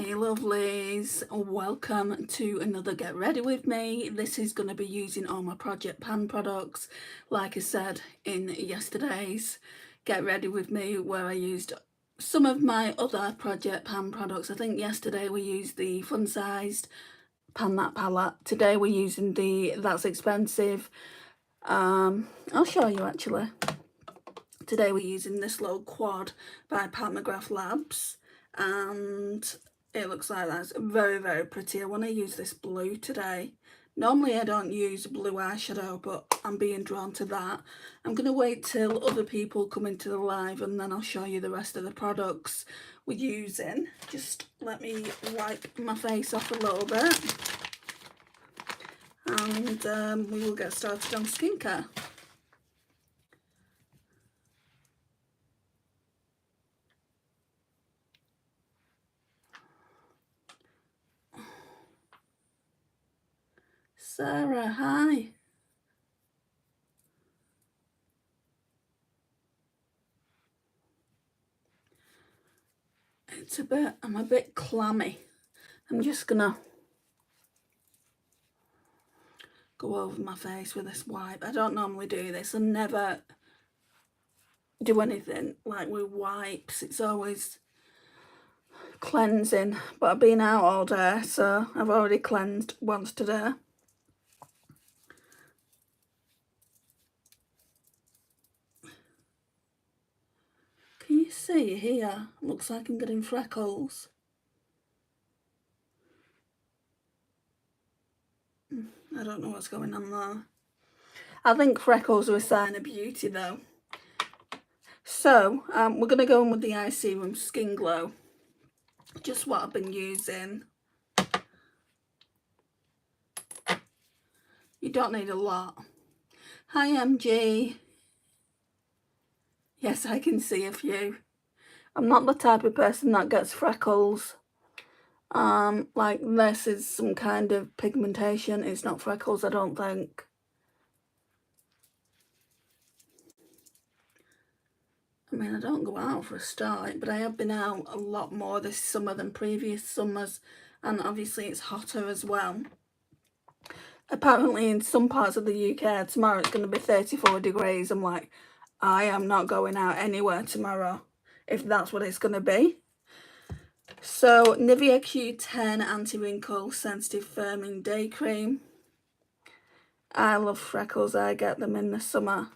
Hey lovelies, welcome to another Get Ready With Me. This is going to be using all my Project Pan products, like I said in yesterday's Get Ready With Me, where I used some of my other Project Pan products. I think yesterday we used the fun sized Pan That palette. Today we're using the That's Expensive. I'll show you actually. Today we're using this little quad by McGrath Labs, and it looks like that's very pretty. I want to use this blue today. Normally I don't use blue eyeshadow, but I'm being drawn to that. I'm going to wait till other people come into the live and then I'll show you the rest of the products we're using. Just let me wipe my face off a little bit and we will get started on skincare. Sarah, hi. I'm a bit clammy. I'm just gonna go over my face with this wipe. I don't normally do this. I never do anything like with wipes. It's always cleansing, but I've been out all day, so I've already cleansed once today. Can you see here? Looks like I'm getting freckles. I don't know what's going on there. I think freckles are a sign of beauty though. So we're going to go in with the Eye Serum Skin Glow. Just what I've been using. You don't need a lot. Hi MG. Yes, I can see a few. I'm not the type of person that gets freckles. Like this is some kind of pigmentation. It's not freckles, I don't think. I mean, I don't go out for a start, but I have been out a lot more this summer than previous summers, and obviously it's hotter as well. Apparently in some parts of the UK tomorrow it's going to be 34 degrees. I'm like, I am not going out anywhere tomorrow if that's what it's going to be. So Nivea Q10 Anti-Wrinkle Sensitive Firming Day Cream. I love freckles, I get them in the summer.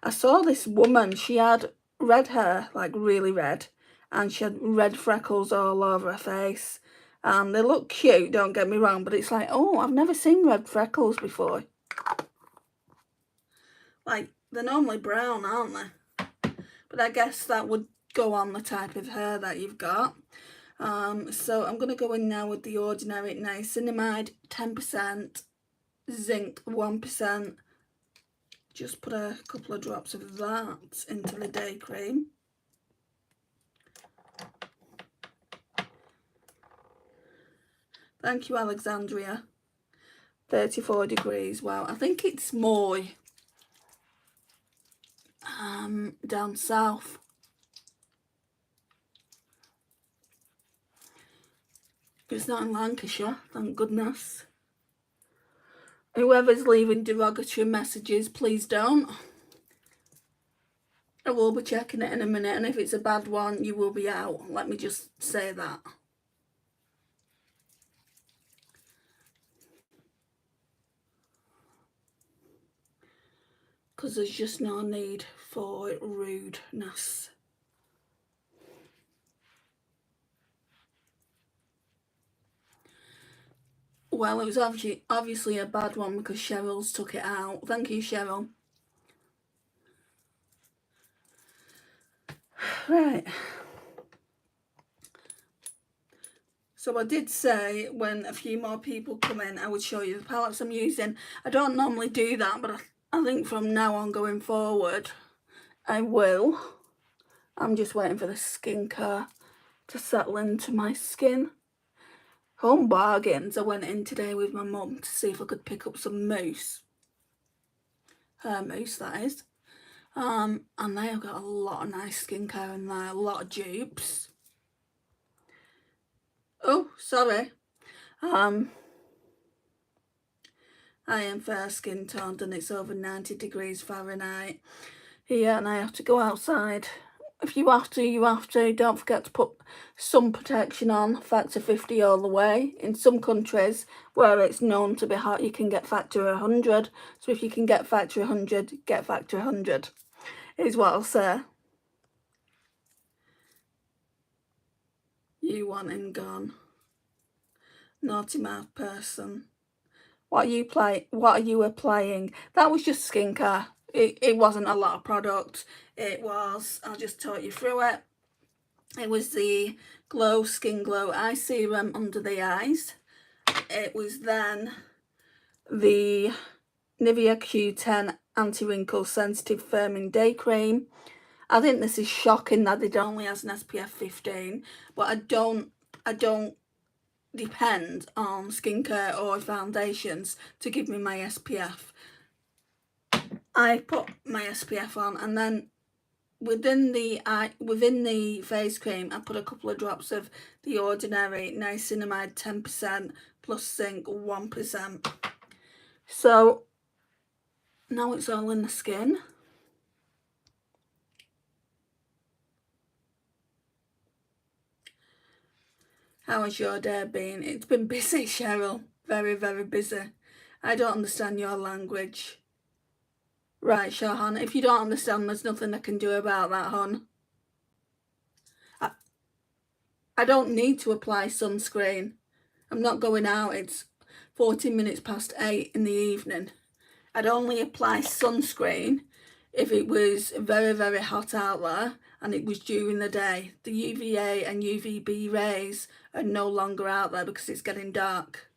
I saw this woman, she had red hair, like really red, and she had red freckles all over her face. They look cute, don't get me wrong, but it's like, oh, I've never seen red freckles before. Like, they're normally brown, aren't they? But I guess that would go on the type of hair that you've got. So I'm going to go in now with the Ordinary Niacinamide 10%, Zinc 1%. Just put a couple of drops of that into the day cream. Thank you, Alexandria. 34 degrees. Wow, I think it's more down south. It's not in Lancashire, thank goodness. Whoever's leaving derogatory messages, please don't. I will be checking it in a minute, and if it's a bad one, you will be out. Let me just say that. Because there's just no need for rudeness. Well, it was obviously a bad one because Cheryl's took it out. Thank you, Cheryl. Right. So I did say when a few more people come in, I would show you the palettes I'm using. I don't normally do that, but I think from now on going forward, I will. I'm just waiting for the skincare to settle into my skin. Home Bargains, I went in today with my mum to see if I could pick up some mousse. Her mousse, that is. And they have got a lot of nice skincare in there, a lot of dupes. Oh, sorry. I am fair skin toned and it's over 90 degrees Fahrenheit here, and I have to go outside. If you have to, you have to. Don't forget to put sun protection on, factor 50 all the way. In some countries where it's known to be hot, you can get factor 100. So if you can get factor 100, get factor 100, is what I'll say. You want him gone. Naughty mouth person. What are you applying? That was just skincare. It wasn't a lot of product. It was, I'll just talk you through it. It was the Skin Glow Eye Serum under the eyes. It was then the Nivea Q10 Anti-Wrinkle Sensitive Firming Day Cream. I think this is shocking that it only has an SPF 15, but I don't depend on skincare or foundations to give me my SPF. I put my SPF on, and then within the face cream I put a couple of drops of the ordinary niacinamide 10% plus zinc 1%. So now it's all in the skin. How has your day been? It's been busy, Cheryl. Very, very busy. I don't understand your language. Right, Shahan, if you don't understand, there's nothing I can do about that, hon. I don't need to apply sunscreen. I'm not going out. It's 14 minutes past 8 in the evening. I'd only apply sunscreen if it was very, very hot out there and it was during the day. The UVA and UVB rays are no longer out there because it's getting dark.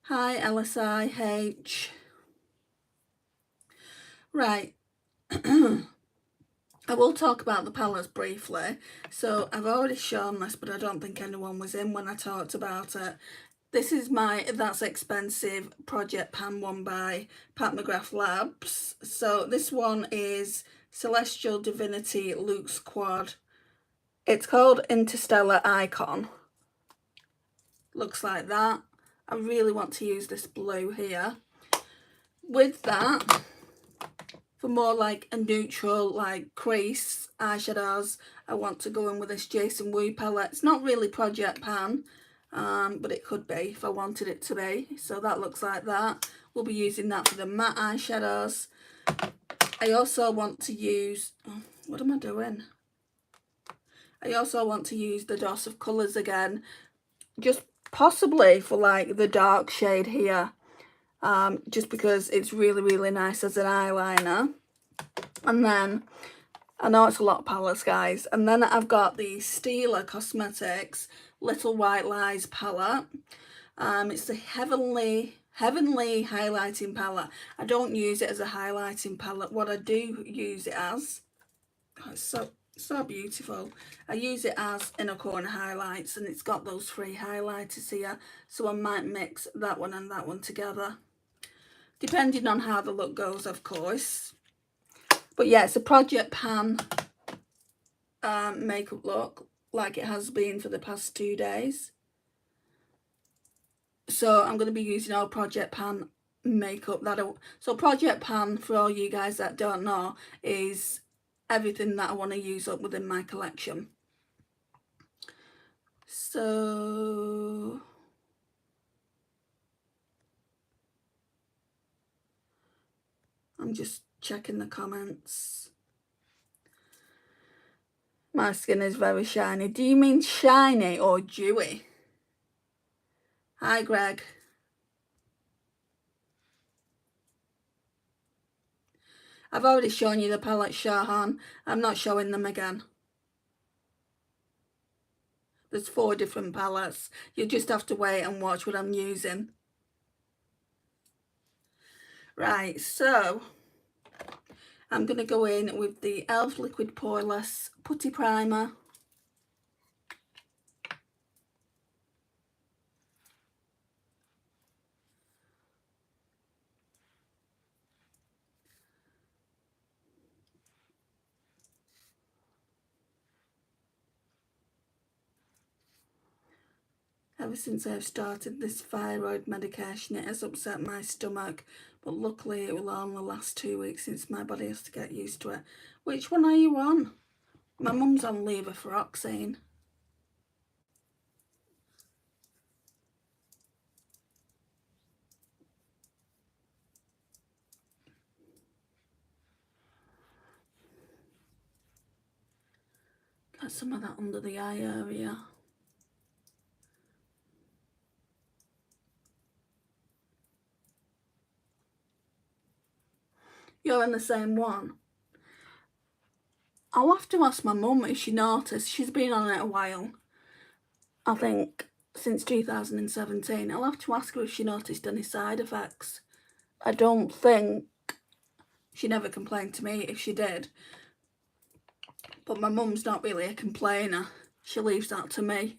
Hi, LSIH. Right. I will talk about the palettes briefly. So I've already shown this, but I don't think anyone was in when I talked about it. This is my That's Expensive Project Pan one by Pat McGrath Labs. So this one is Celestial Divinity Luxe Quad. It's called Interstellar Icon. Looks like that. I really want to use this blue here. With that, for more like a neutral, like crease eyeshadows, I want to go in with this Jason Wu palette. It's not really Project Pan, but it could be if I wanted it to be. So that looks like that. We'll be using that for the matte eyeshadows. I also want to use, what am I doing? I also want to use the Dose of Colours again, just possibly for like the dark shade here, just because it's really, really nice as an eyeliner. And then, I know it's a lot of palettes, guys, and then I've got the Stila Cosmetics Little White Lies palette. It's the Heavenly highlighting palette. I don't use it as a highlighting palette. What I do use it as, oh, it's so beautiful. I use it as inner corner highlights, and it's got those 3 highlighters here, so I might mix that one and that one together, depending on how the look goes, of course. But yeah, it's a Project Pan makeup look, like it has been for the past 2 days. So I'm going to be using all Project Pan makeup. So Project Pan, for all you guys that don't know, is everything that I want to use up within my collection. So I'm just checking the comments. My skin is very shiny. Do you mean shiny or dewy? Hi, Greg. I've already shown you the palettes, Shahan. I'm not showing them again. There's 4 different palettes. You'll just have to wait and watch what I'm using. Right, so I'm going to go in with the e.l.f. Liquid Poreless Putty Primer. Ever since I've started this thyroid medication, it has upset my stomach, but luckily it will only last 2 weeks since my body has to get used to it. Which one are you on? My mum's on levothyroxine. Got some of that under the eye area. You're in the same one. I'll have to ask my mum if she noticed. She's been on it a while. I think since 2017. I'll have to ask her if she noticed any side effects. I don't think she never complained to me if she did. But my mum's not really a complainer. She leaves that to me.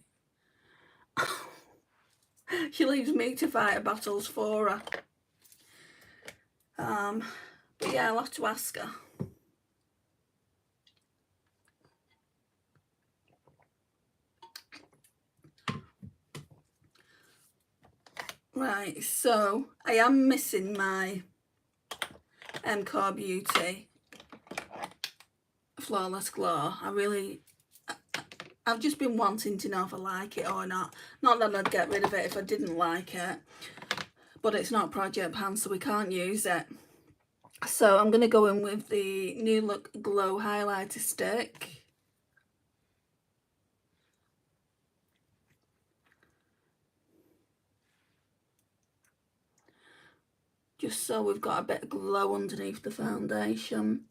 She leaves me to fight her battles for her. But yeah, I'll have to ask her. Right, so I am missing my MCore Beauty Flawless Glow. I've just been wanting to know if I like it or not. Not that I'd get rid of it if I didn't like it, but it's not Project Pan, so we can't use it. So I'm going to go in with the New Look Glow Highlighter Stick. Just so we've got a bit of glow underneath the foundation.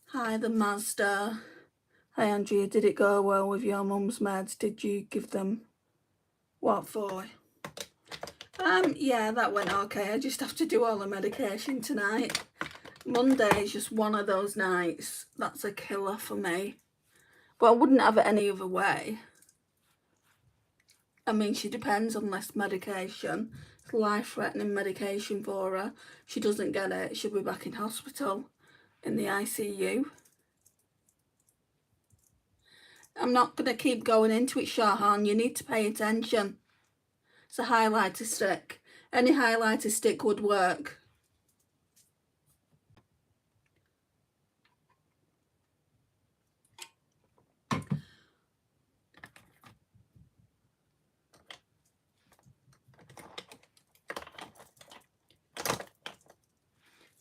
Hi, the Mazda. Hi, Andrea. Did it go well with your mum's meds? Did you give them what for? Yeah, that went okay. I just have to do all the medication tonight. Monday is just one of those nights that's a killer for me. But I wouldn't have it any other way. I mean, she depends on this medication. It's life-threatening medication for her. If she doesn't get it, she'll be back in hospital in the ICU. I'm not going to keep going into it, Shahan. You need to pay attention. It's a highlighter stick. Any highlighter stick would work.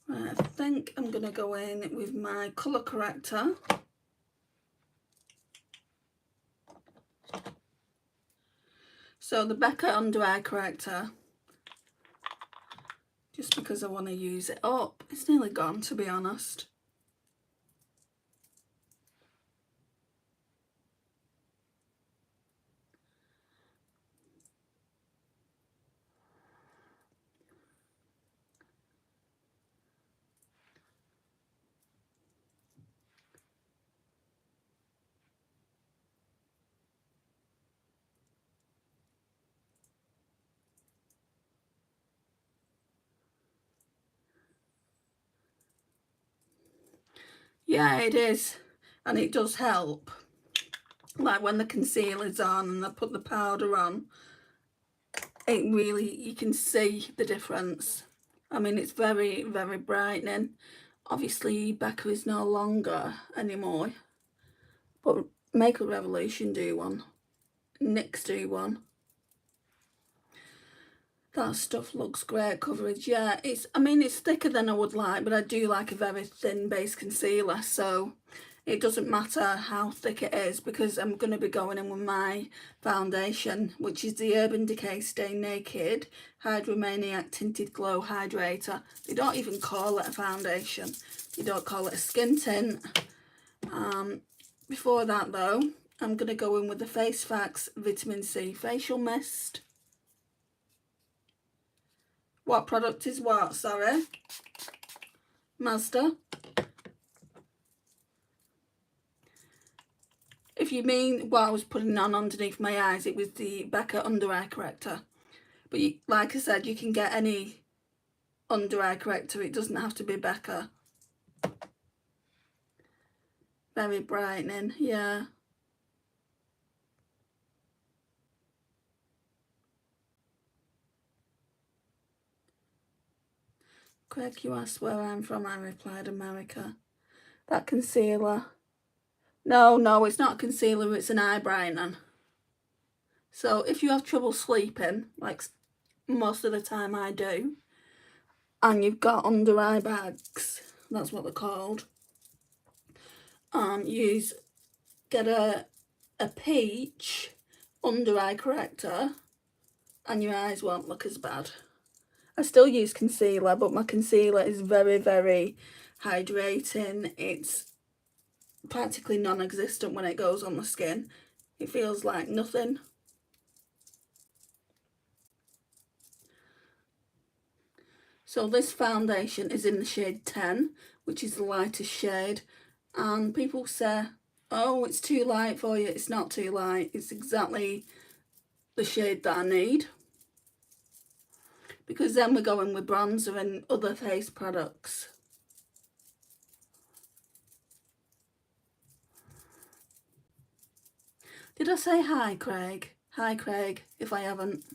Right, I think I'm going to go in with my colour corrector. So the Becca Under Eye Corrector, just because I want to use it up. It's nearly gone, to be honest. Yeah, it is, and it does help. Like when the concealer's on and I put the powder on, it really, you can see the difference. I mean, it's very, very brightening. Obviously, Becca is no longer anymore, but Makeup Revolution do one. NYX do one. That stuff looks great coverage. Yeah, I mean, it's thicker than I would like, but I do like a very thin base concealer, so it doesn't matter how thick it is because I'm going to be going in with my foundation, which is the Urban Decay Stay Naked Hydromaniac Tinted Glow Hydrator. They don't even call it a foundation. They don't call it a skin tint. Before that, though, I'm going to go in with the Face Facts Vitamin C Facial Mist. What product is what? Sorry. Mazda. If you mean what I was putting on underneath my eyes, it was the Becca Under Eye Corrector. But like I said, you can get any under eye corrector. It doesn't have to be Becca. Very brightening, yeah. Craig, you asked where I'm from. I replied, America. That concealer. No, it's not concealer, it's an eye brightener. So if you have trouble sleeping, like most of the time I do, and you've got under eye bags, that's what they're called, get a peach under eye corrector and your eyes won't look as bad. I still use concealer, but my concealer is very, very hydrating. It's practically non-existent when it goes on the skin. It feels like nothing. So this foundation is in the shade 10, which is the lightest shade, and people say, oh, it's too light for you. It's not too light. It's exactly the shade that I need, because then we're going with bronzer and other face products. Did I say hi, Craig? Hi, Craig, if I haven't.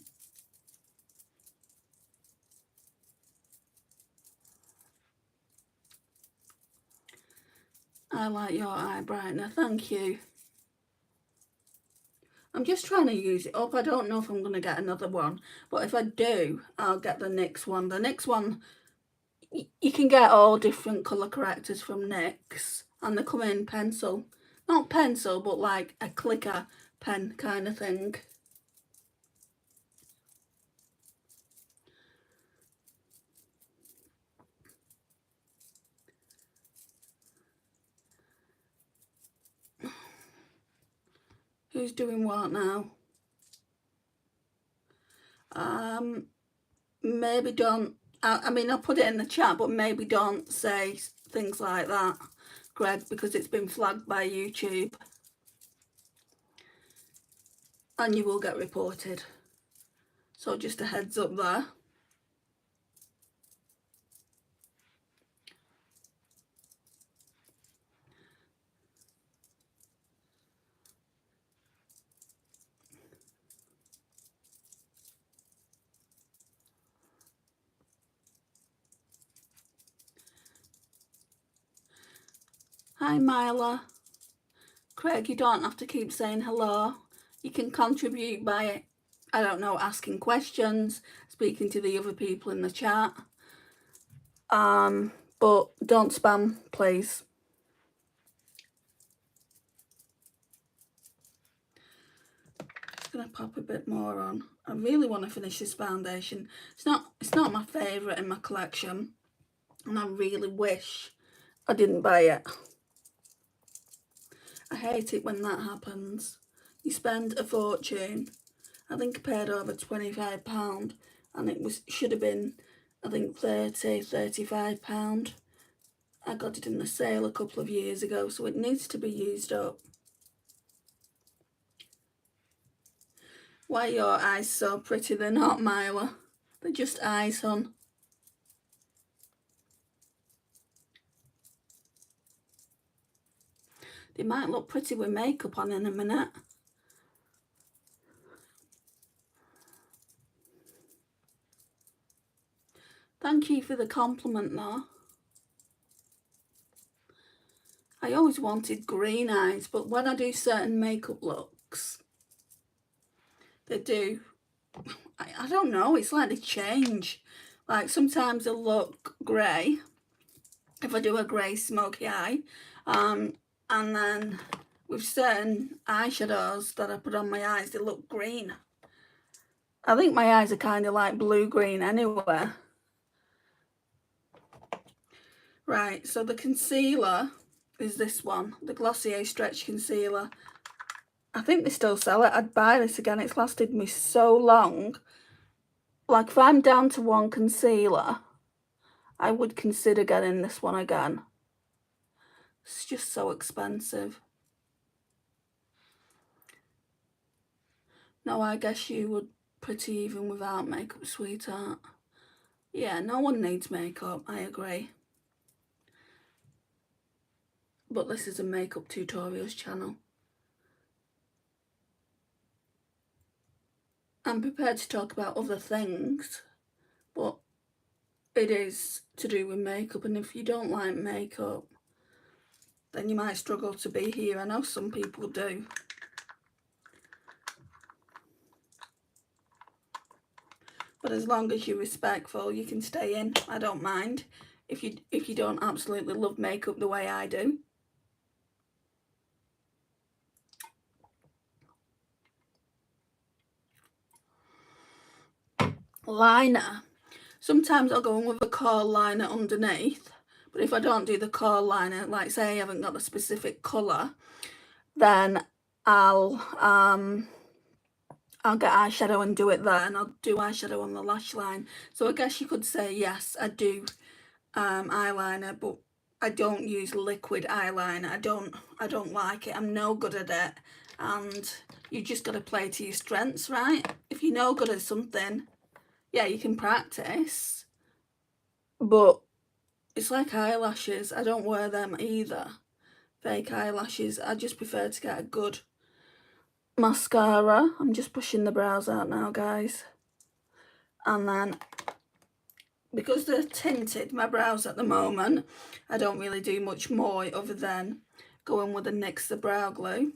I like your eye brightener, thank you. I'm just trying to use it up. I don't know if I'm going to get another one, but if I do, I'll get the NYX one. The NYX one, you can get all different colour correctors from NYX, and they come in pencil. Not pencil, but like a clicker pen kind of thing. Who's doing what now? Maybe don't, I mean, I'll put it in the chat, but maybe don't say things like that, Greg, because it's been flagged by YouTube and you will get reported. So just a heads up there. Hi, Myla. Craig, you don't have to keep saying hello. You can contribute by, I don't know, asking questions, speaking to the other people in the chat. But don't spam, please. Just gonna pop a bit more on. I really want to finish this foundation. It's not my favourite in my collection, and I really wish I didn't buy it. I hate it when that happens. You spend a fortune. I think I paid over £25, and it should have been, I think, £35. I got it in the sale a couple of years ago, so it needs to be used up. Why are your eyes so pretty? They're not, Myla. They're just eyes, hon. They might look pretty with makeup on in a minute. Thank you for the compliment, though. I always wanted green eyes, but when I do certain makeup looks, they do. I don't know, it's like they change. Like sometimes they'll look grey if I do a grey smoky eye. And then with certain eyeshadows that I put on my eyes, they look green. I think my eyes are kind of like blue-green anyway. Right, so the concealer is this one, the Glossier Stretch Concealer. I think they still sell it. I'd buy this again. It's lasted me so long. Like, if I'm down to one concealer, I would consider getting this one again. It's just so expensive. No, I guess you would pretty even without makeup, sweetheart. Yeah, no one needs makeup, I agree. But this is a makeup tutorials channel. I'm prepared to talk about other things, but it is to do with makeup, and if you don't like makeup, then you might struggle to be here. I know some people do. But as long as you're respectful, you can stay in. I don't mind if you don't absolutely love makeup the way I do. Liner. Sometimes I'll go in with a core liner underneath, but if I don't do the core liner, like say I haven't got a specific colour, then I'll get eyeshadow and do it there, and I'll do eyeshadow on the lash line. So I guess you could say yes, I do eyeliner, but I don't use liquid eyeliner. I don't like it. I'm no good at it, and you just got to play to your strengths, right? If you're no good at something, yeah, you can practice, but it's like eyelashes. I don't wear them either. Fake eyelashes. I just prefer to get a good mascara. I'm just pushing the brows out now, guys. And then, because they're tinted, my brows at the moment, I don't really do much more other than go in with a NYX the brow glue.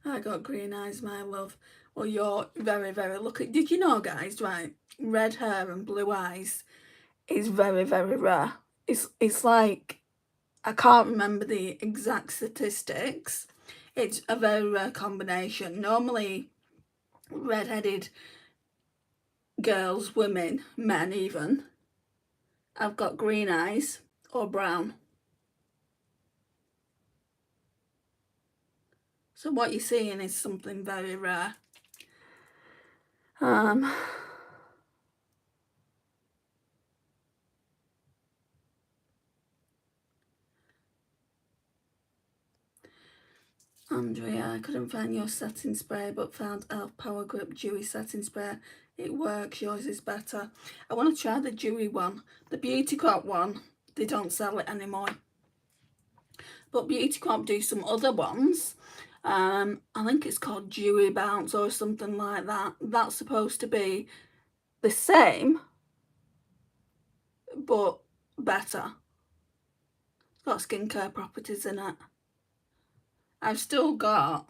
I got green eyes, my love. Well, you're very, very lucky. Did you know, guys, right? Red hair and blue eyes is very, very rare. It's like, I can't remember the exact statistics. It's a very rare combination. Normally, red-headed girls, women, men even, have got green eyes or brown. So what you're seeing is something very rare. Andrea, I couldn't find your setting spray but found e.l.f. Power Grip Dewy setting spray. It works, yours is better. I want to try the dewy one. The Beauty Crop one, they don't sell it anymore. But Beauty Crop do some other ones. I think it's called Dewy Bounce or something like that. That's supposed to be the same, but better. It's got skincare properties in it. I've still got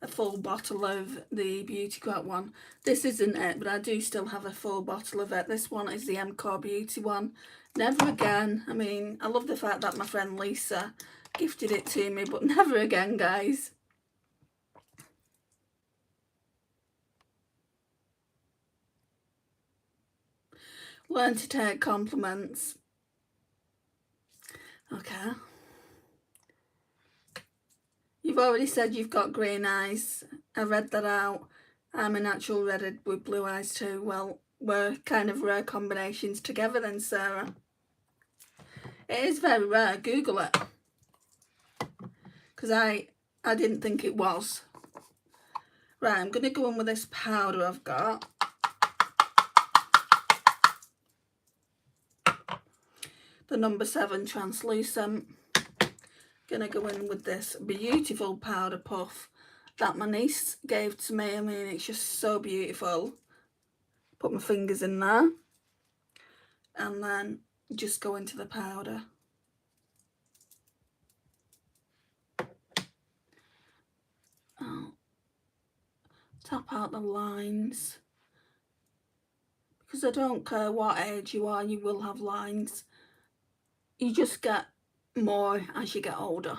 a full bottle of the Beauty Crop one. This isn't it, but I do still have a full bottle of it. This one is the M-Core Beauty one. Never again. I mean, I love the fact that my friend Lisa gifted it to me, but never again, guys. Learn to take compliments. Okay. You've already said you've got green eyes. I read that out. I'm a natural redhead with blue eyes too. Well, we're kind of rare combinations together then, Sarah. It is very rare. Google it. Because I didn't think it was. Right, I'm going to go in with this powder I've got. The number 7 translucent. Gonna go in with this beautiful powder puff that my niece gave to me. I mean, it's just so beautiful. Put my fingers in there and then just go into the powder. Oh. Tap out the lines, because I don't care what age you are, you will have lines. You just get more as you get older.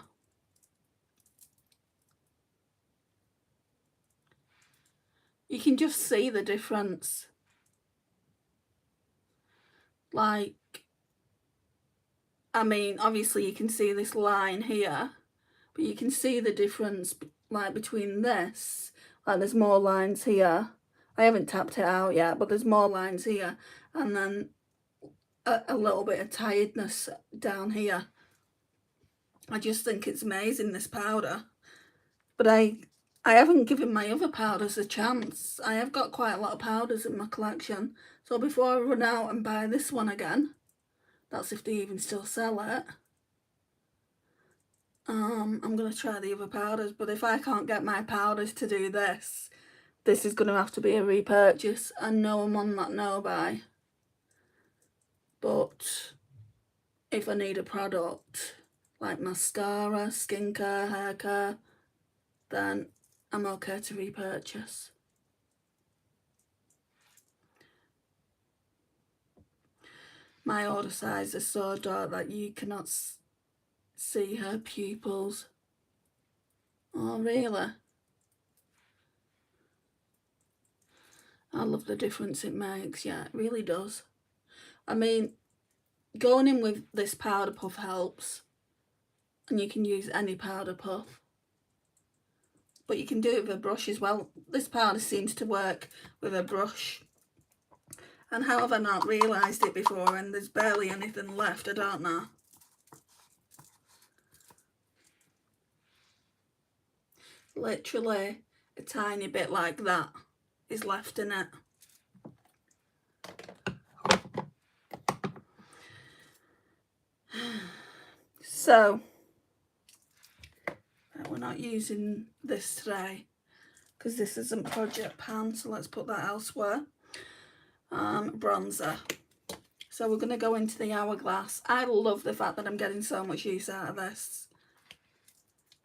You can just see the difference. Like, I mean, obviously you can see this line here, but you can see the difference, like, between this. Like, there's more lines here. I haven't tapped it out yet, but there's more lines here. And then a little bit of tiredness down here. I just think it's amazing, this powder. But I haven't given my other powders a chance. I have got quite a lot of powders in my collection. So before I run out and buy this one again, that's if they even still sell it, I'm going to try the other powders. But if I can't get my powders to do this, this is going to have to be a repurchase. I know I'm on that no buy. But if I need a product like mascara, skincare, hair care, then I'm okay to repurchase. My order size is so dark that you cannot see her pupils. Oh, really? I love the difference it makes. Yeah, it really does. I mean, going in with this powder puff helps, and you can use any powder puff, but you can do it with a brush as well. This powder seems to work with a brush, and how have I not realised it before? And there's barely anything left. I don't know. Literally a tiny bit like that is left in it. So we're not using this today because this isn't project pan, so let's put that elsewhere. Bronzer. So we're going to go into the Hourglass. I love the fact that I'm getting so much use out of this.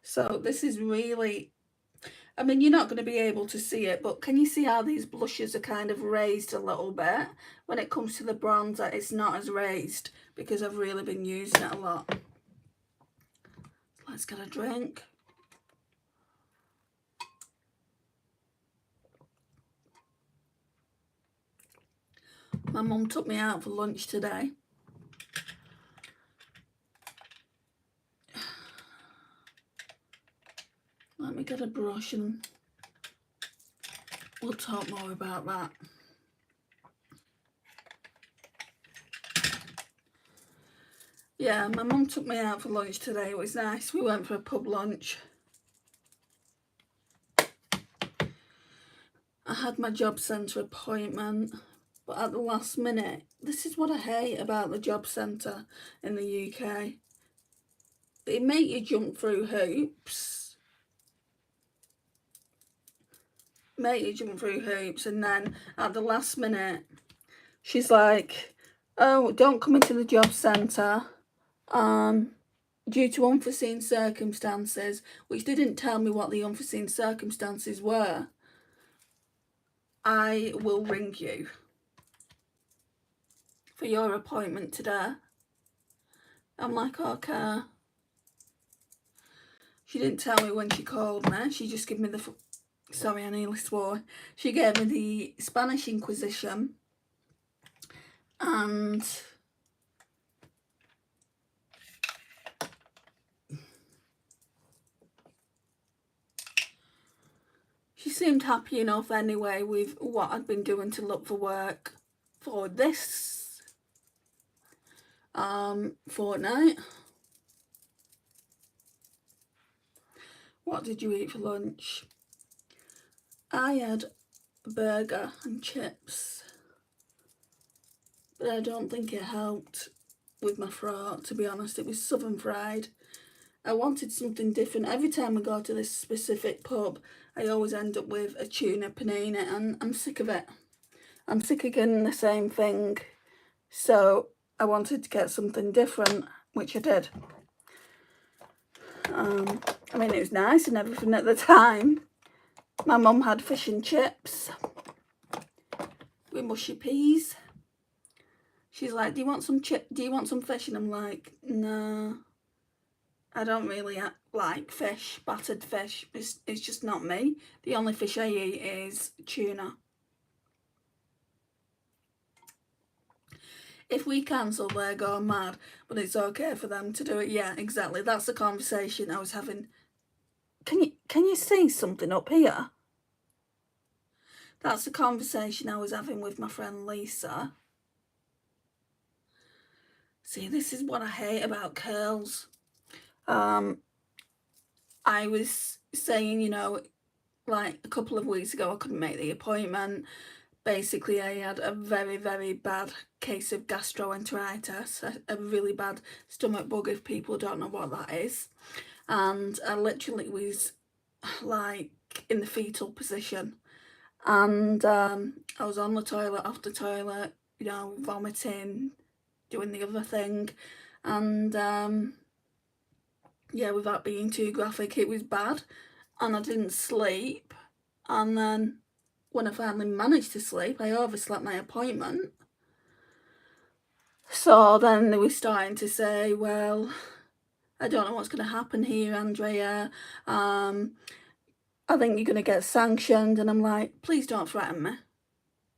So this is really, I mean, you're not going to be able to see it, but can you see how these blushes are kind of raised a little bit? When it comes to the bronzer, it's not as raised because I've really been using it a lot. Let's get a drink. My mum took me out for lunch today. Let me get a brush and we'll talk more about that. Yeah, my mum took me out for lunch today. It was nice. We went for a pub lunch. I had my job centre appointment, but at the last minute, this is what I hate about the job centre in the UK. They make you jump through hoops. And then at the last minute, she's like, oh, don't come into the job centre due to unforeseen circumstances, which they didn't tell me what the unforeseen circumstances were. I will ring you for your appointment today. I'm like, okay. She didn't tell me when she called me. She just gave me the, sorry, I nearly swore. She gave me the Spanish Inquisition. And she seemed happy enough anyway with what I'd been doing to look for work for this fortnight. What did you eat for lunch? I had a burger and chips, but I don't think it helped with my throat, to be honest. It was southern fried. I wanted something different. Every time I go to this specific pub, I always end up with a tuna panini, and I'm sick of it. I'm sick of getting the same thing. So I wanted to get something different, which I did. I mean, it was nice and everything at the time. My mum had fish and chips with mushy peas. She's like, do you want some fish? And I'm like, no, I don't really like fish, battered fish. It's just not me. The only fish I eat is tuna. If we cancel, they're going mad, but it's okay for them to do it. Yeah, exactly. That's the conversation I was having. Can you see something up here? That's the conversation I was having with my friend Lisa. See, this is what I hate about curls. I was saying, you know, like a couple of weeks ago I couldn't make the appointment. Basically I had a very, very bad case of gastroenteritis, a really bad stomach bug, if people don't know what that is. And I literally was like in the fetal position, and I was on the toilet, off the toilet, you know, vomiting, doing the other thing, and yeah, without being too graphic, it was bad, and I didn't sleep, and then when I finally managed to sleep, I overslept my appointment. So then they were starting to say, well, I don't know what's going to happen here, Andrea. I think you're going to get sanctioned. And I'm like, please don't threaten me.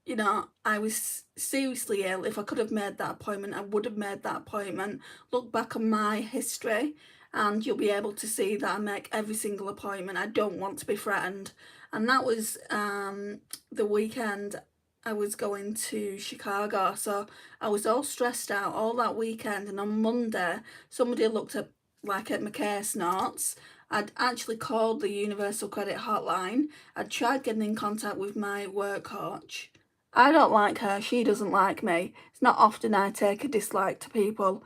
You know, I was seriously ill. If I could have made that appointment, I would have made that appointment. Look back on my history and you'll be able to see that I make every single appointment. I don't want to be threatened. And that was the weekend I was going to Chicago. So I was all stressed out all that weekend. And on Monday, somebody looked at my case notes. I'd actually called the Universal Credit Hotline. I'd tried getting in contact with my work coach. I don't like her, she doesn't like me. It's not often I take a dislike to people.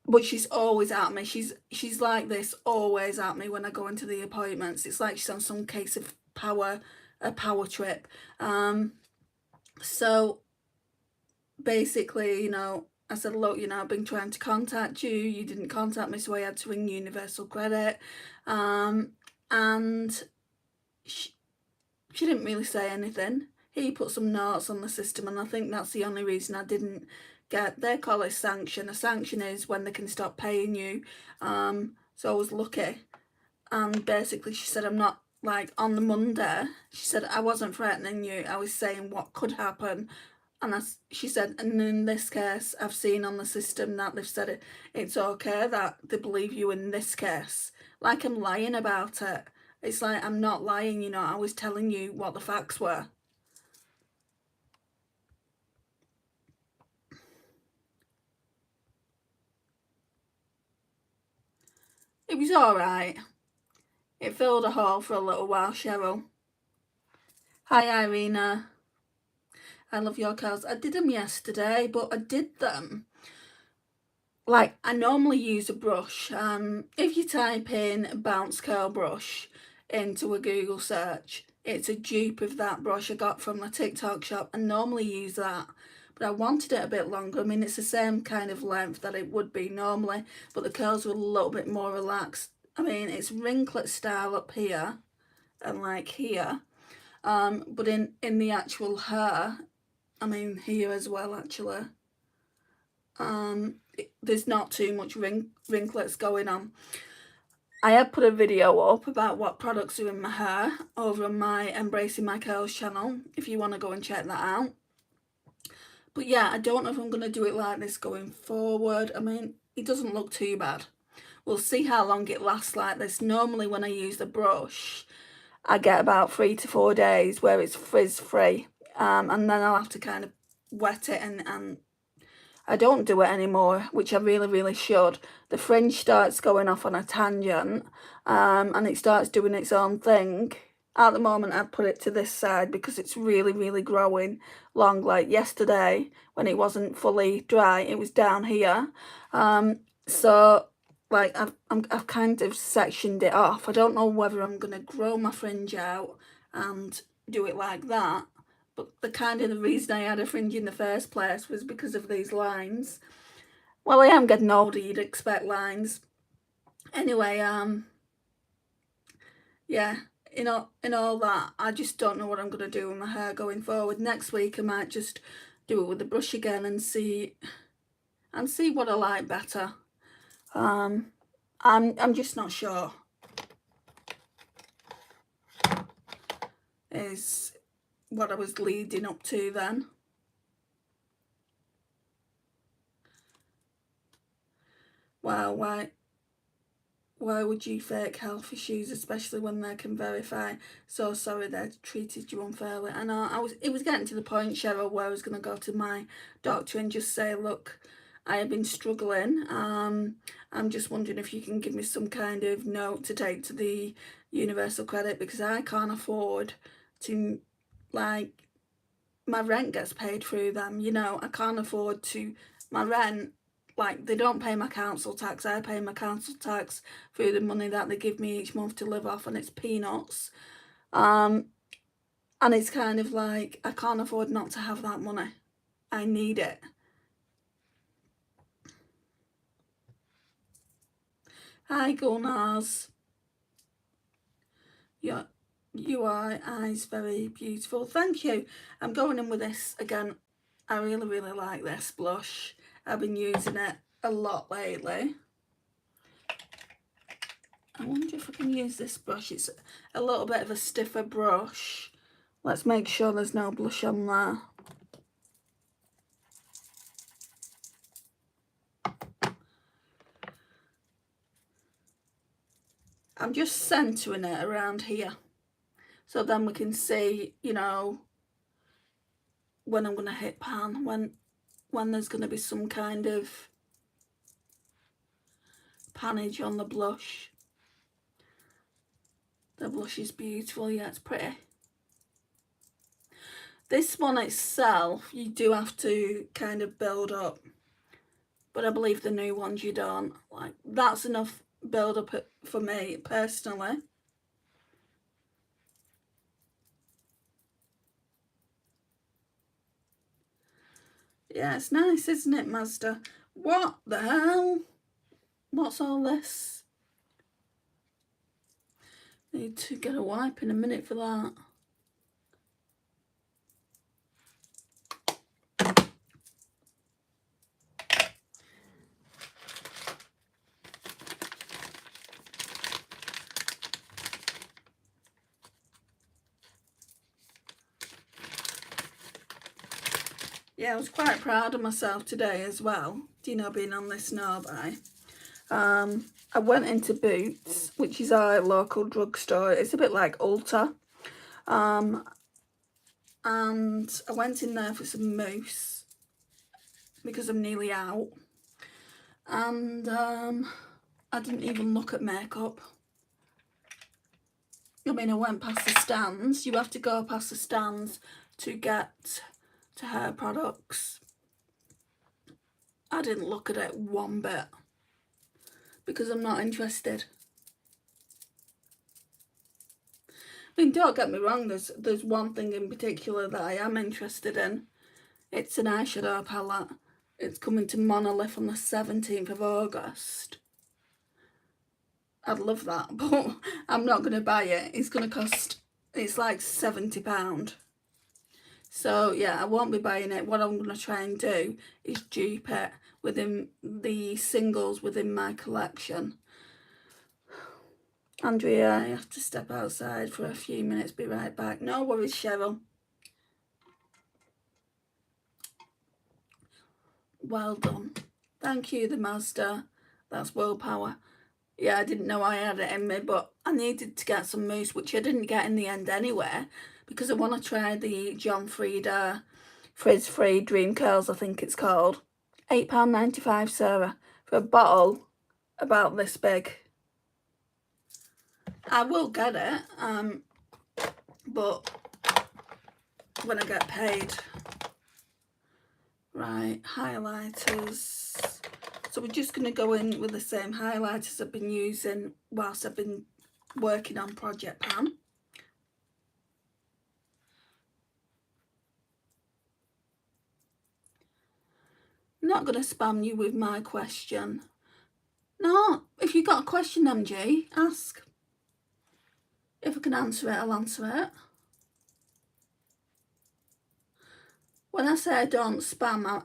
But she's always at me. She's like this, always at me when I go into the appointments. It's like she's on some case of a power trip. So basically, you know, I said, look, you know, I've been trying to contact you. You didn't contact me, so I had to ring Universal Credit. And she didn't really say anything. He put some notes on the system, and I think that's the only reason I didn't get, they call it sanction. A sanction is when they can stop paying you. So I was lucky. And basically she said, I'm not, like on the Monday, she said, I wasn't threatening you, I was saying what could happen. And she said, and in this case, I've seen on the system that they've said it's okay that they believe you in this case. Like I'm lying about it. It's like, I'm not lying, you know, I was telling you what the facts were. It was alright. It filled a hole for a little while, Cheryl. Hi, Irina. I love your curls. I did them yesterday, but I did them like I normally use a brush. If you type in bounce curl brush into a Google search, it's a dupe of that brush I got from the TikTok shop. I normally use that, but I wanted it a bit longer. I mean, it's the same kind of length that it would be normally, but the curls were a little bit more relaxed. I mean, it's ringlet style up here and like here, but in the actual hair, I mean here as well actually, there's not too much ringlets going on. I have put a video up about what products are in my hair over on my Embracing My Curls channel, if you want to go and check that out. But yeah, I don't know if I'm going to do it like this going forward. I mean, it doesn't look too bad. We'll see how long it lasts like this. Normally when I use the brush, I get about 3 to 4 days where it's frizz free, and then I'll have to kind of wet it, and I don't do it anymore, which I really, really should. The fringe starts going off on a tangent, and it starts doing its own thing. At the moment, I'd put it to this side because it's really, really growing long. Like yesterday, when it wasn't fully dry, it was down here. So, like, I've kind of sectioned it off. I don't know whether I'm going to grow my fringe out and do it like that. But the kind of the reason I had a fringe in the first place was because of these lines. Well, I am getting older, you'd expect lines. Anyway, yeah, in all that, I just don't know what I'm going to do with my hair going forward. Next week I might just do it with the brush again and see what I like better. I'm just not sure. Is what I was leading up to then. Wow, why would you fake health issues, especially when they can verify? So sorry they treated you unfairly. And it was getting to the point, Cheryl, where I was going to go to my doctor and just say, look, I have been struggling. I'm just wondering if you can give me some kind of note to take to the Universal Credit, because I can't afford to, like, my rent gets paid through them, you know. I can't afford to, my rent, like, they don't pay my council tax. I pay my council tax through the money that they give me each month to live off, and it's peanuts. And it's kind of like, I can't afford not to have that money. I need it. Hi, Gulnars. Your UI eyes very beautiful. Thank you. I'm going in with this again. I really, really like this blush. I've been using it a lot lately. I wonder if I can use this brush. It's a little bit of a stiffer brush. Let's make sure there's no blush on there. I'm just centering it around here, so then we can see, you know, when I'm going to hit pan, when there's going to be some kind of panage on the blush. The blush is beautiful. Yeah, it's pretty. This one itself, you do have to kind of build up, but I believe the new ones you don't. Like, that's enough build up for me personally. Yeah, it's nice, isn't it, Mazda? What the hell? What's all this? Need to get a wipe in a minute for that. Yeah, I was quite proud of myself today as well, you know, being on this snow buy. I went into Boots, which is our local drugstore. It's a bit like Ulta. And I went in there for some mousse because I'm nearly out. And I didn't even look at makeup. I mean, I went past the stands. You have to go past the stands to get to hair products. I didn't look at it one bit because I'm not interested. I mean, don't get me wrong, there's one thing in particular that I am interested in. It's an eyeshadow palette. It's coming to Monolith on the 17th of August. I'd love that, but I'm not going to buy it. It's going to cost, it's like £70. So yeah, I won't be buying it. What I'm going to try and do is dupe it within the singles within my collection. Andrea, I have to step outside for a few minutes, be right back. No worries, Cheryl. Well done. Thank you, the Mazda. That's willpower. Yeah, I didn't know I had it in me, but I needed to get some mousse, which I didn't get in the end anyway, because I want to try the John Frieda Frizz-Free Dream Curls, I think it's called. £8.95, Sarah, for a bottle about this big. I will get it, but when I get paid. Right, highlighters. So we're just going to go in with the same highlighters I've been using whilst I've been working on Project Pan. I'm not going to spam you with my question. No, if you've got a question, MG, ask. If I can answer it, I'll answer it. When I say I don't spam,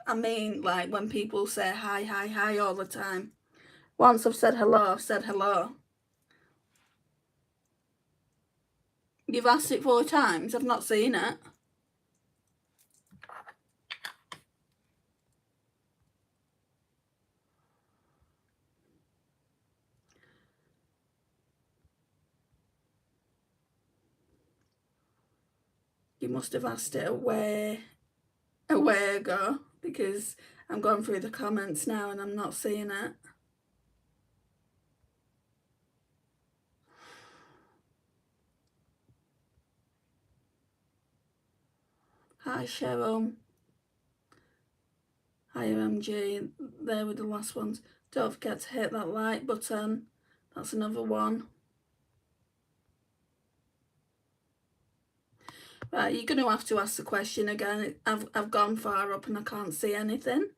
I mean like when people say hi, hi, hi all the time. Once I've said hello, I've said hello. You've asked it 4 times, I've not seen it. You must have asked it a way ago, because I'm going through the comments now and I'm not seeing it. Hi Cheryl. Hi MG. There were the last ones. Don't forget to hit that like button. That's another one. Right, you're going to have to ask the question again. I've gone far up and I can't see anything.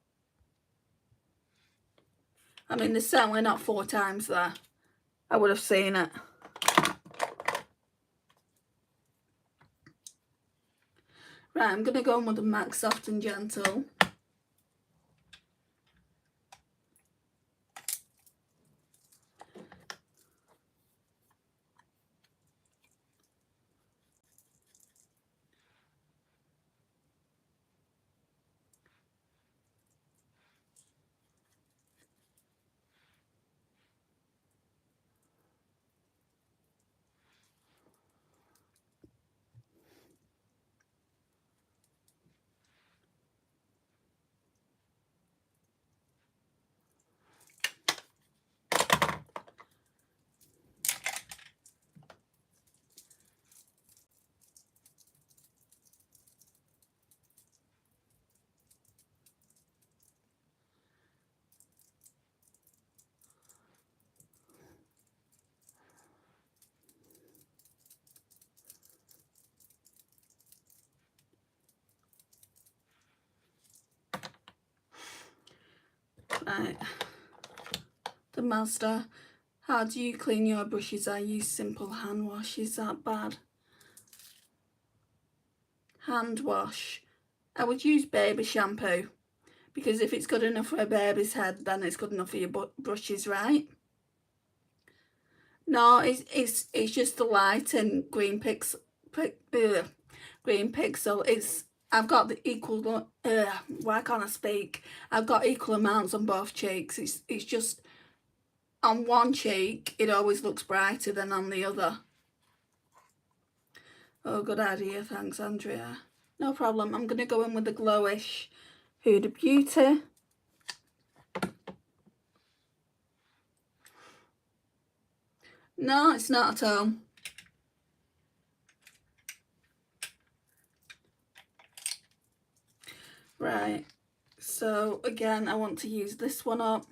I mean, there's certainly not 4 times there. I would have seen it. Right, I'm going to go on with the MAC Soft and Gentle. Right, the Mazda. How do you clean your brushes? I use simple hand wash. Is that bad? Hand wash. I would use baby shampoo, because if it's good enough for a baby's head, then it's good enough for your brushes, right? No, it's just the light and green green pixel. I've got the equal. Why can't I speak? I've got equal amounts on both cheeks. It's just on one cheek it always looks brighter than on the other. Oh, good idea. Thanks, Andrea. No problem. I'm gonna go in with the Glowish Huda Beauty. No, it's not at all. Right, so again, I want to use this one up.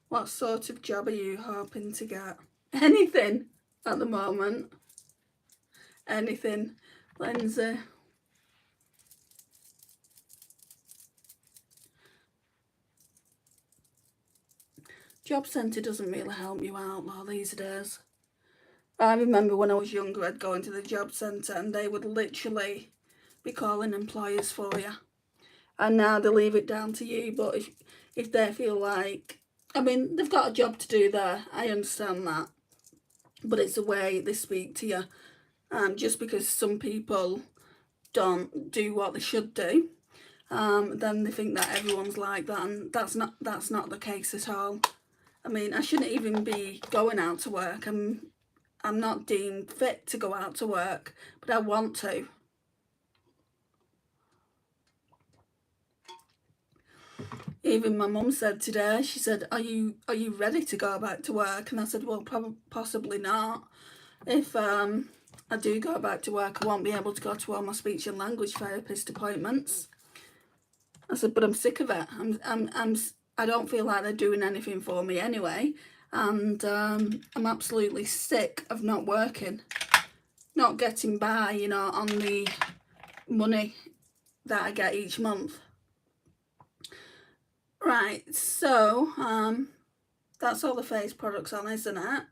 What sort of job are you hoping to get? Anything at the moment. Anything, Lindsay. Job centre doesn't really help you out though these days. I remember when I was younger, I'd go into the job centre and they would literally be calling employers for you. And now they leave it down to you. But if they feel like, I mean, they've got a job to do there, I understand that. But it's the way they speak to you. Just because some people don't do what they should do, then they think that everyone's like that, and that's not the case at all. I mean, I shouldn't even be going out to work. I'm not deemed fit to go out to work, but I want to. Even my mum said today, she said, are you ready to go back to work? And I said, well, possibly not. If I do go back to work, I won't be able to go to all my speech and language therapist appointments. I said, but I'm sick of it. I don't feel like they're doing anything for me anyway, and I'm absolutely sick of not working, not getting by, you know, on the money that I get each month. Right, so that's all the face products on, isn't it?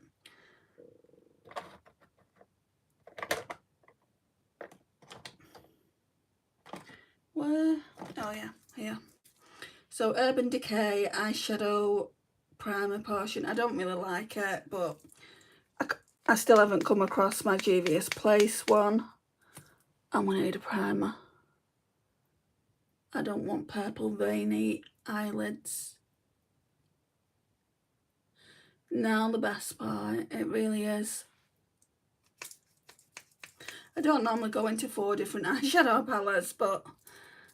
Where? Oh yeah, here. So Urban Decay eyeshadow primer portion. I don't really like it, but I still haven't come across my Juvia's Place one. I'm gonna need a primer. I don't want purple veiny eyelids. Now the best part, it really is. I don't normally go into 4 different eyeshadow palettes, but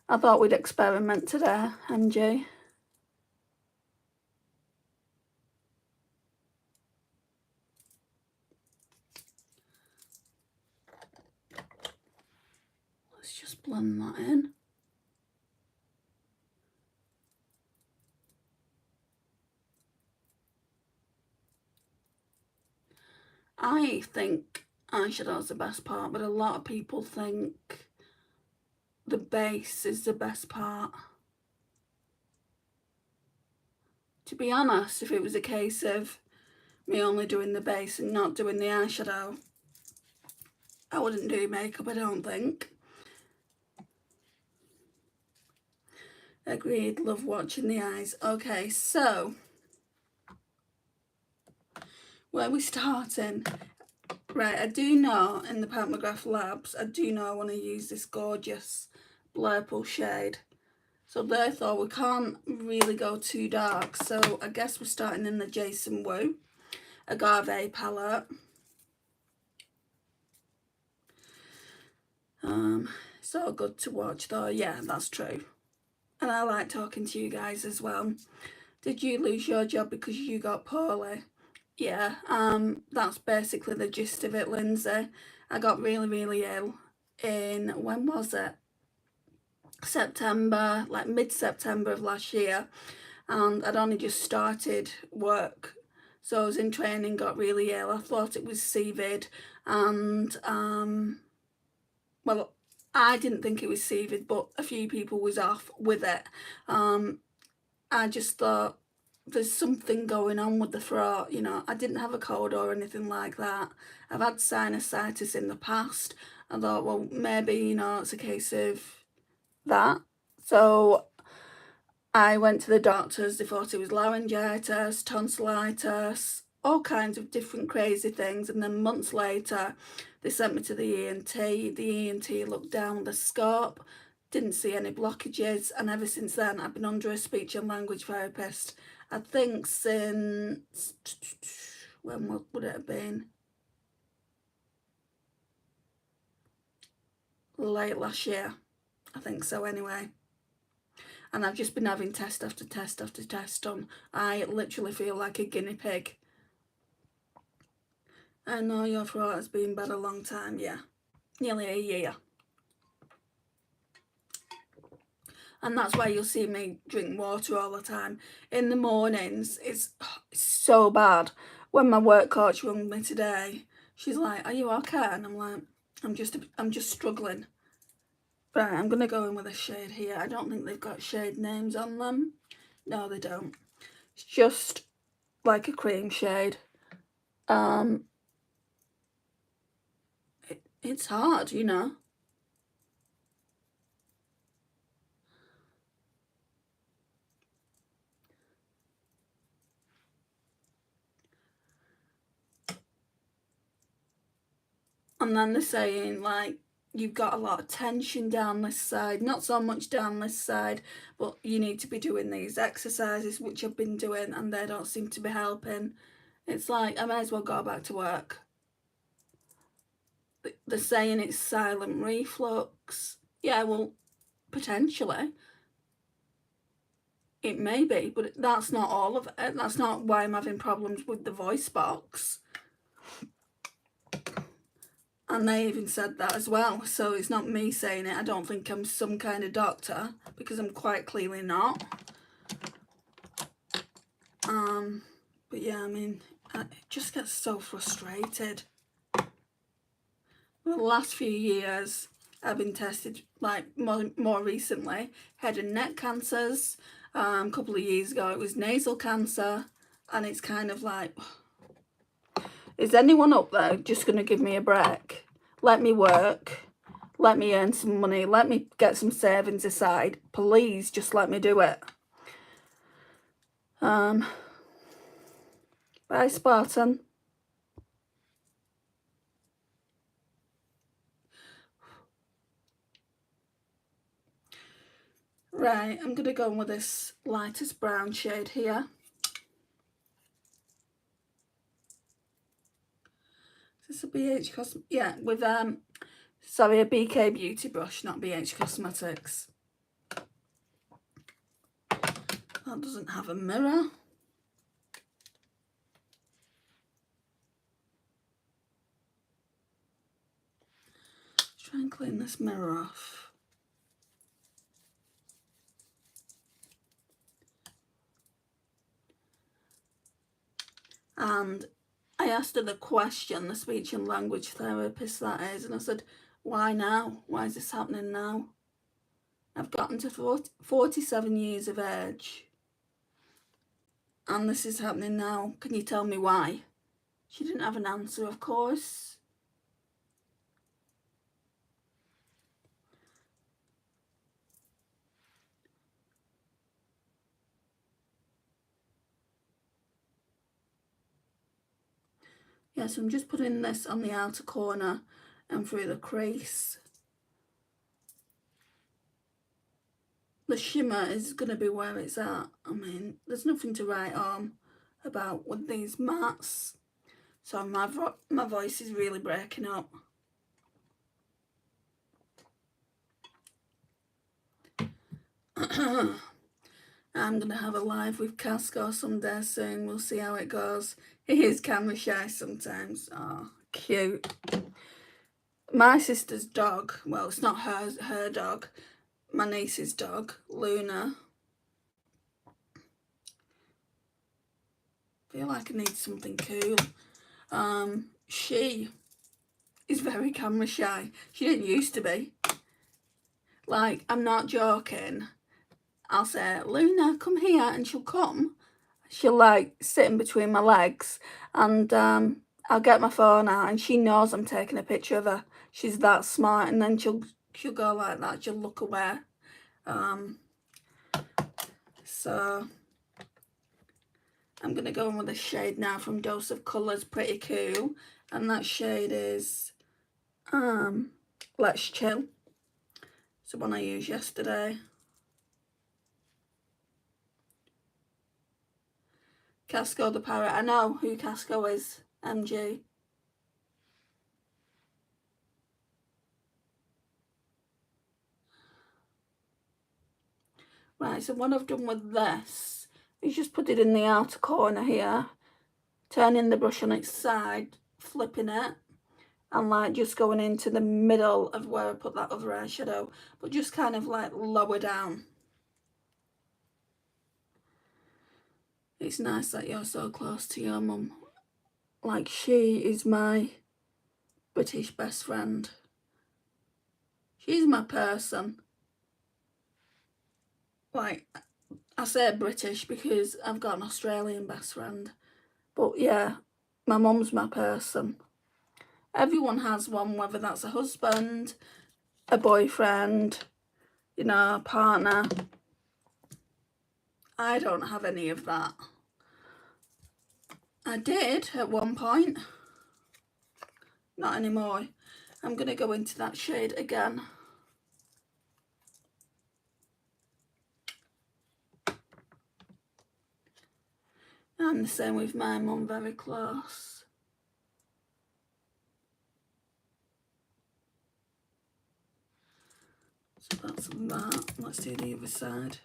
I thought we'd experiment today, MG. Let's just blend that in. I think eyeshadow's the best part, but a lot of people think the base is the best part. To be honest, if it was a case of me only doing the base and not doing the eyeshadow, I wouldn't do makeup, I don't think. Agreed, love watching the eyes. Okay, so where are we starting? Right, I do know in the McGrath Labs, I do know I want to use this gorgeous Blurple shade. So therefore we can't really go too dark. So I guess we're starting in the Jason Wu Agave palette. It's all good to watch though, yeah, that's true. And I like talking to you guys as well. Did you lose your job because you got poorly? Yeah, that's basically the gist of it, Lindsay. I got really ill in, when was it? September, like mid-September of last year. And I'd only just started work. So I was in training, got really ill. I thought it was CVID, and well, I didn't think it was CVID, but a few people was off with it. I just thought there's something going on with the throat, you know. I didn't have a cold or anything like that. I've had sinusitis in the past. I thought, well, maybe, you know, it's a case of that. So I went to the doctors. They thought it was laryngitis, tonsillitis, all kinds of different crazy things. And then months later, they sent me to the ENT. The ENT looked down the scope, didn't see any blockages. And ever since then, I've been under a speech and language therapist. I think since, when would it have been? Late last year. I think so anyway. And I've just been having test after test after test done. I literally feel like a guinea pig. I know your throat has been bad a long time, yeah. Nearly a year. And that's why you'll see me drink water all the time. In the mornings, it's so bad. When my work coach rang me today, she's like, "Are you okay?" And I'm like, I'm just struggling. Right, I'm going to go in with a shade here. I don't think they've got shade names on them. No, they don't. It's just like a cream shade. It's hard, you know. And then they're saying, like, you've got a lot of tension down this side, not so much down this side, but you need to be doing these exercises, which I've been doing, and they don't seem to be helping. It's like, I may as well go back to work. They're saying it's silent reflux. Yeah, well, potentially. It may be, but that's not all of it. That's not why I'm having problems with the voice box. And they even said that as well. So it's not me saying it. I don't think I'm some kind of doctor, because I'm quite clearly not. But yeah, I mean, I just get so frustrated. The last few years, I've been tested, like more recently, head and neck cancers. A couple of years ago, it was nasal cancer. And it's kind of like, is anyone up there just going to give me a break? Let me work. Let me earn some money. Let me get some savings aside. Please, just let me do it. Bye, Spartan. Right, I'm going to go in with this lightest brown shade here. Is this a BH Cosmetics? Yeah, with, sorry, a BK Beauty brush, not BH Cosmetics. That doesn't have a mirror. Let's try and clean this mirror off. And I asked her the question, the speech and language therapist that is, and I said, why now? Why is this happening now? I've gotten to 47 years of age and this is happening now. Can you tell me why? She didn't have an answer, of course. Yeah, so I'm just putting this on the outer corner and through the crease. The shimmer is going to be where it's at. I mean, there's nothing to write home about with these mattes. So my voice is really breaking up. I'm going to have a live with Casco someday soon. We'll see how it goes. He is camera shy sometimes. Oh, cute. My sister's dog, well, it's not her dog, my niece's dog, Luna. I feel like I need something cool. She is very camera shy. She didn't used to be. Like, I'm not joking. I'll say, Luna, come here, and she'll come. She'll like sit in between my legs, and I'll get my phone out, and she knows I'm taking a picture of her. She's that smart, and then she'll go like that. She'll look away. So I'm gonna go in with a shade now from Dose of Colours, Pretty Cool, and that shade is Let's Chill. It's the one I used yesterday. Casco the Parrot. I know who Casco is, MG. Right, so what I've done with this is just put it in the outer corner here, turning the brush on its side, flipping it, and like just going into the middle of where I put that other eyeshadow, but just kind of like lower down. It's nice that you're so close to your mum. Like, she is my British best friend. She's my person. Like, I say British because I've got an Australian best friend. But yeah, my mum's my person. Everyone has one, whether that's a husband, a boyfriend, you know, a partner. I don't have any of that. I did at one point. Not anymore. I'm going to go into that shade again. And the same with my mum, very close. So that's that. Let's do the other side.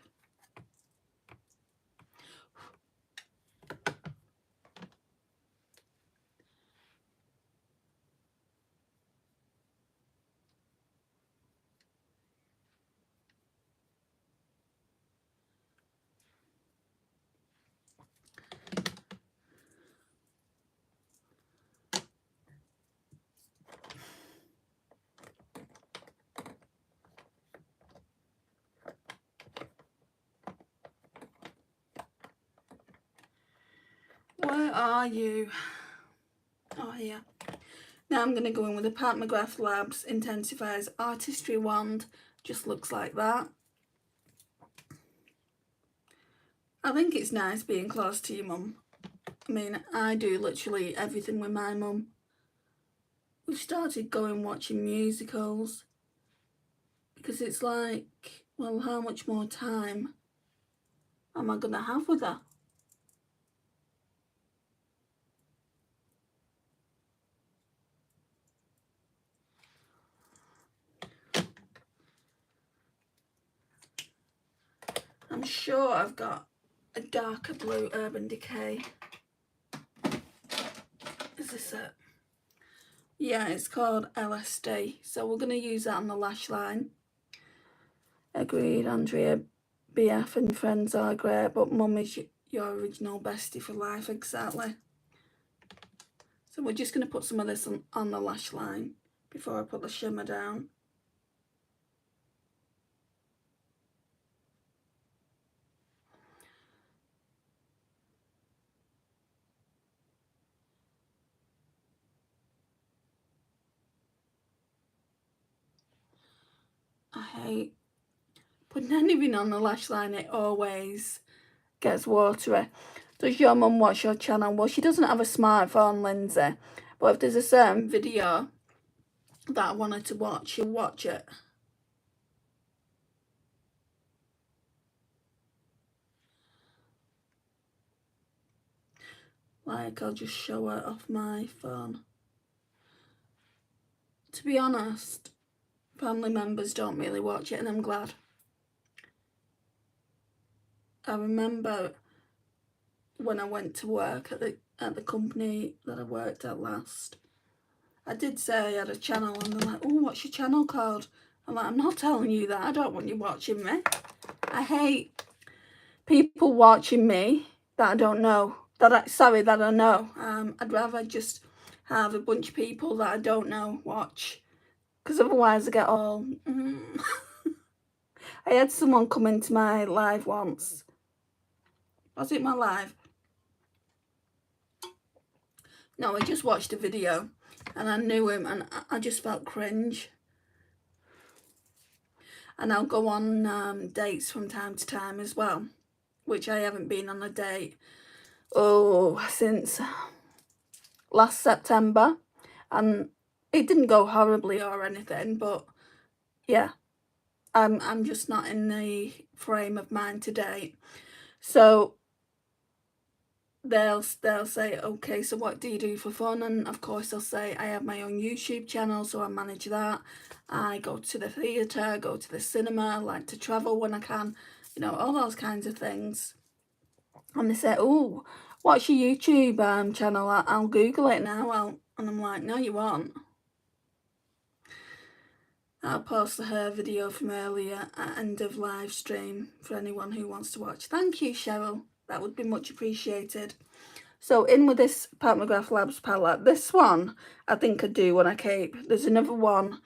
Where are you? Oh, yeah. Now I'm going to go in with the McGrath Labs Intensifies Artistry Wand. Just looks like that. I think it's nice being close to your mum. I mean, I do literally everything with my mum. We've started going watching musicals because it's like, Well, how much more time am I going to have with her? I'm sure I've got a darker blue Urban Decay. Is this it? Yeah, it's called LSD. So we're going to use that on the lash line. Agreed, Andrea. BF and friends are great, but mum is your original bestie for life. Exactly. So we're just going to put some of this on the lash line before I put the shimmer down. I hate putting anything on the lash line. It always gets watery. Does your mum watch your channel? Well, she doesn't have a smartphone, Lindsay, but if there's a certain video that I wanted to watch, she'll watch it. Like, I'll just show her off my phone. To be honest, family members don't really watch it, and I'm glad. I remember when I went to work at the company that I worked at last, I did say I had a channel, and they're like, oh, what's your channel called? I'm like, I'm not telling you that. I don't want you watching me. I hate people watching me that I don't know. That I know. I'd rather just have a bunch of people that I don't know watch, because otherwise I get all... I had someone come into my live once. Was it my live? No, I just watched a video and I knew him and I just felt cringe. And I'll go on dates from time to time as well, which I haven't been on a date, since last September. And it didn't go horribly or anything, but yeah, I'm just not in the frame of mind to date. So they'll say, okay, so what do you do for fun? And of course they'll say, I have my own YouTube channel, so I manage that. I go to the theatre, go to the cinema, I like to travel when I can, you know, all those kinds of things. And they say, oh, what's your YouTube channel? I'll Google it now. And I'm like, no, you won't. I'll post the hair video from earlier at end of live stream for anyone who wants to watch. Thank you, Cheryl. That would be much appreciated. So in with this Pat McGrath Labs palette. This one I think I do when I keep. There's another one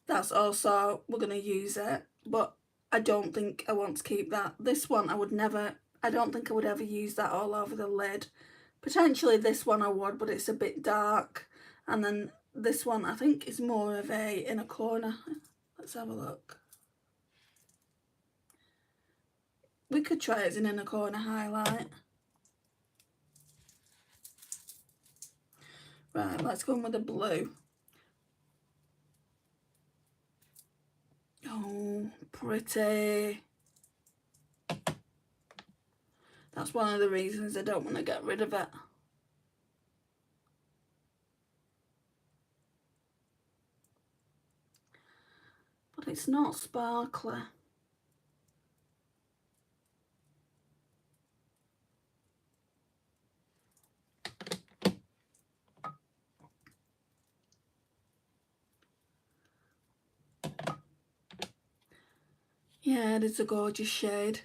that's also, we're going to use it, but I don't think I want to keep that. This one I don't think I would ever use that all over the lid. Potentially this one I would, but it's a bit dark. And then this one I think is more of a in a corner. Let's have a look. We could try it as an inner corner highlight. Right, let's go in with the blue. Oh, pretty. That's one of the reasons I don't want to get rid of it. But it's not sparkly. Yeah, it is a gorgeous shade.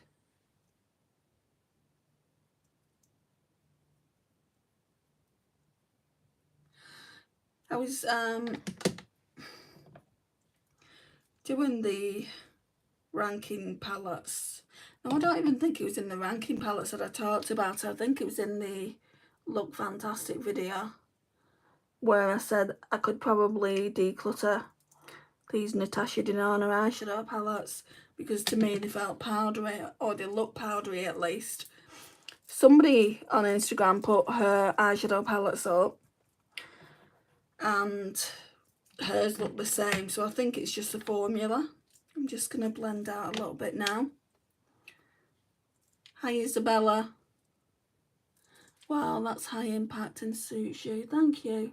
I was doing the ranking palettes. No, I don't even think it was in the ranking palettes that I talked about. I think it was in the Look Fantastic video where I said I could probably declutter these Natasha Denona eyeshadow palettes because to me they felt powdery, or they look powdery at least. Somebody on Instagram put her eyeshadow palettes up and hers look the same, so I think it's just a formula. I'm just going to blend out a little bit now. Hi Isabella. Wow, that's high impact and suits you. Thank you.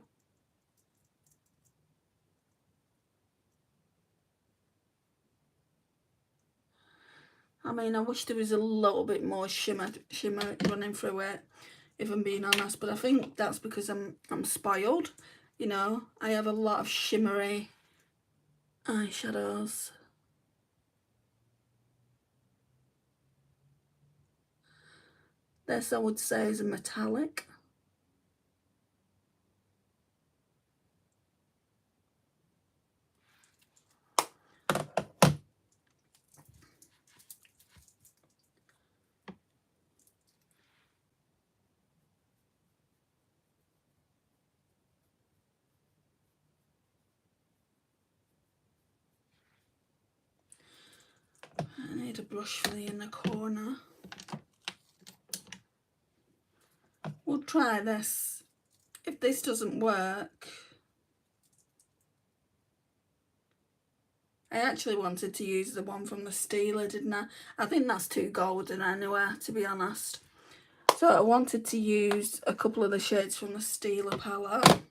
I mean, I wish there was a little bit more shimmer running through it, if I'm being honest, but I think that's because I'm spoiled. You know, I have a lot of shimmery eyeshadows. This I would say is a metallic. I need a brush for the inner corner. We'll try this. If this doesn't work, I actually wanted to use the one from the Stila, didn't I? I think that's too golden anyway, to be honest. So I wanted to use a couple of the shades from the Stila palette.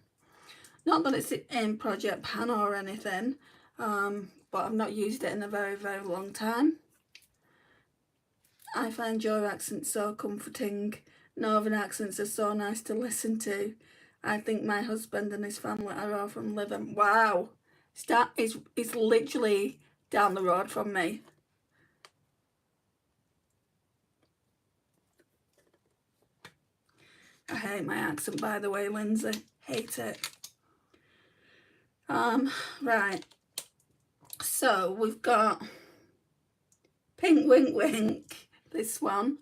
Not that it's in Project Pan or anything, but I've not used it in a very, very long time. I find your accent so comforting. Northern accents are so nice to listen to. I think my husband and his family are all from Lytham. Wow, it's literally down the road from me. I hate my accent, by the way, Lindsay. Hate it. Right. So we've got Pink Wink Wink, this one,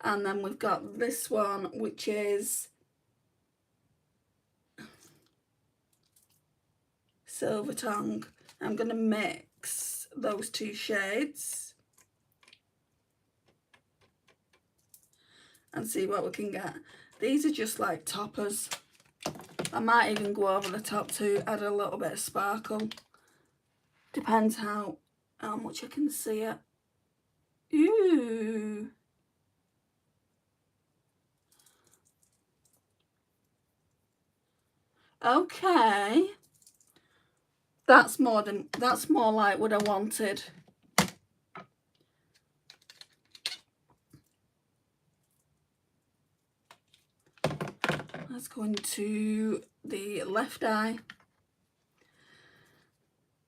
and then we've got this one, which is Silver Tongue. I'm going to mix those two shades and see what we can get. These are just like toppers. I might even go over the top to add a little bit of sparkle. Depends how much I can see it. Ooh. Okay. That's more like what I wanted. Let's go into the left eye.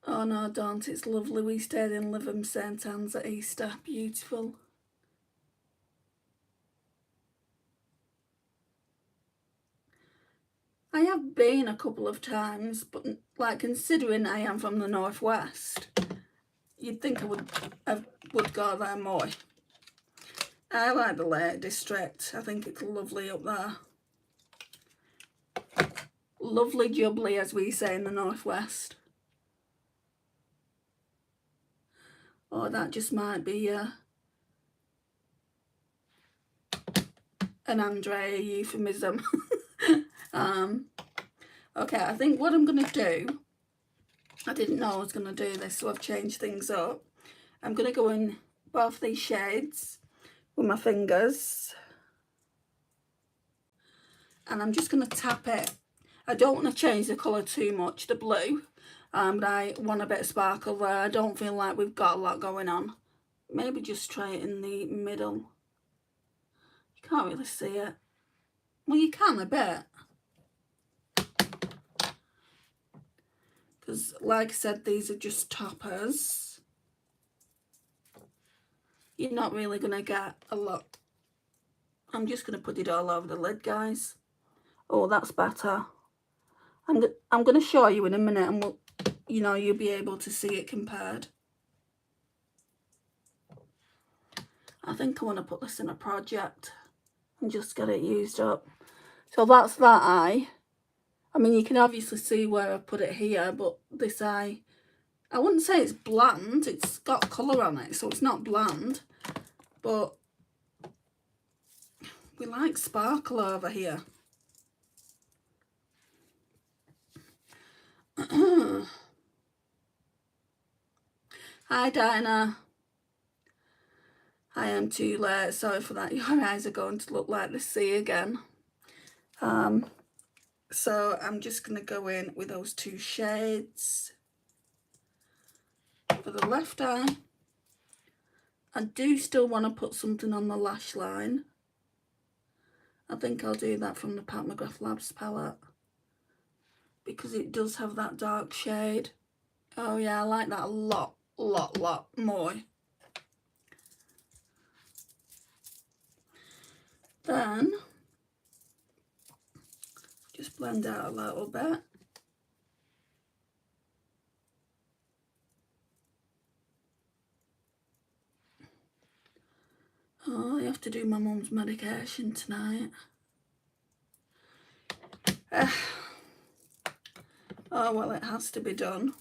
Oh no, don't. It's lovely. We stayed in Lytham St Anne's at Easter. Beautiful. I have been a couple of times, but like considering I am from the northwest, you'd think I would go there more. I like the Lake District. I think it's lovely up there. Lovely jubbly, as we say in the northwest. Or that just might be an Andrea euphemism. Okay, I think what I'm going to do, I didn't know I was going to do this, so I've changed things up. I'm going to go in both these shades with my fingers. And I'm just going to tap it. I don't want to change the colour too much, the blue. But I want a bit of sparkle there. I don't feel like we've got a lot going on. Maybe just try it in the middle. You can't really see it. Well, you can a bit. Because, like I said, these are just toppers. You're not really going to get a lot. I'm just going to put it all over the lid, guys. Oh, that's better. I'm going to show you in a minute, and you'll be able to see it compared. I think I want to put this in a project and just get it used up. So that's that eye. I mean, you can obviously see where I put it here, but this eye, I wouldn't say it's bland. It's got colour on it, so it's not bland. But we like sparkle over here. Hi Dinah. I am too late. Sorry for that. Your eyes are going to look like the sea again. So I'm just going to go in with those two shades for the left eye. I do still want to put something on the lash line. I think I'll do that from the McGrath Labs palette because it does have that dark shade. Oh yeah, I like that a lot more. Then just blend out a little bit. Oh, I have to do my mum's medication tonight. Oh well, it has to be done.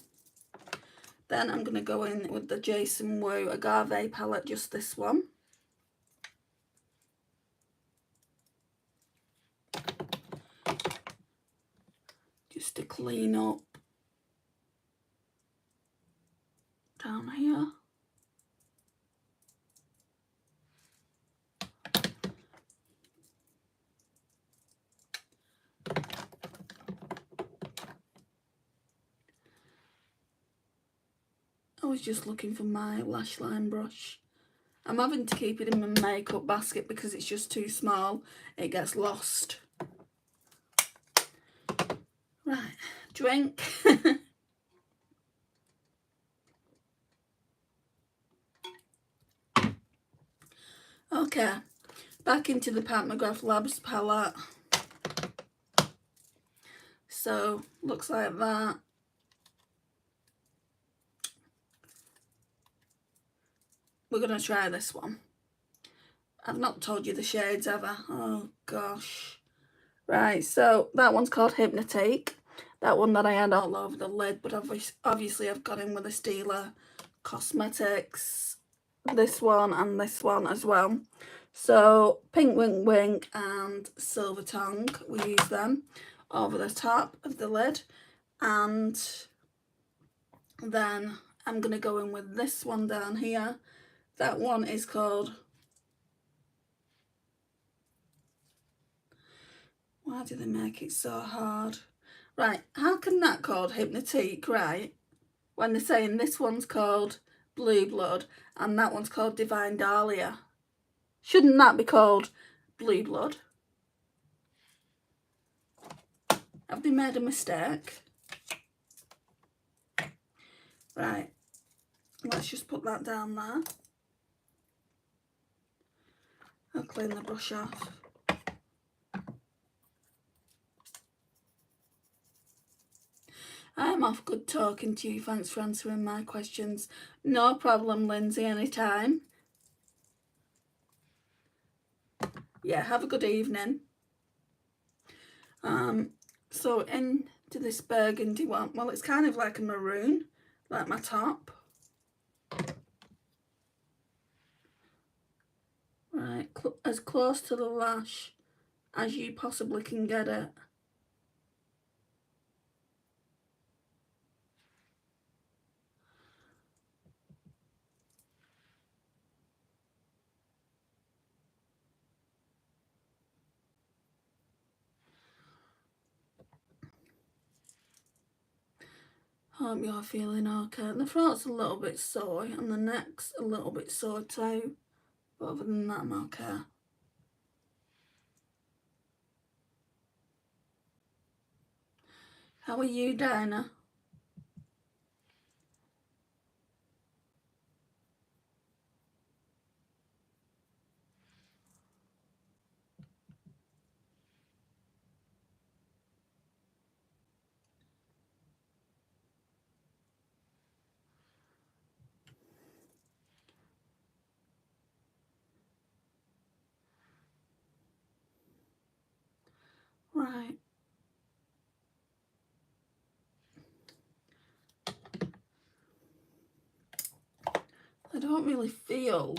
Then I'm going to go in with the Jason Wu Agave palette, just this one. Just to clean up down here. I was just looking for my lash line brush. I'm having to keep it in my makeup basket because it's just too small. It gets lost. Right, drink. Okay, back into the McGrath Labs palette. So, looks like that. We're going to try this one. I've not told you the shades ever. Oh gosh. Right, so that one's called Hypnotique. That one that I had all over the lid, but obviously I've got in with the Stila Cosmetics, this one and this one as well. So Pink Wink Wink and Silver Tongue, we use them over the top of the lid. And then I'm going to go in with this one down here. That one is called... Why do they make it so hard? Right, how can that called Hypnotique, right? When they're saying this one's called Blue Blood and that one's called Divine Dahlia. Shouldn't that be called Blue Blood? Have they made a mistake? Right, let's just put that down there. I'll clean the brush off. I'm off good talking to you. Thanks for answering my questions. No problem, Lindsay, anytime. Yeah, have a good evening. So into this burgundy one, well, it's kind of like a maroon, like my top. Right, as close to the lash as you possibly can get it. Hope you're feeling okay. The throat's a little bit sore and the neck's a little bit sore too. But other than that, I'm okay. How are you, Dinah? Right. I don't really feel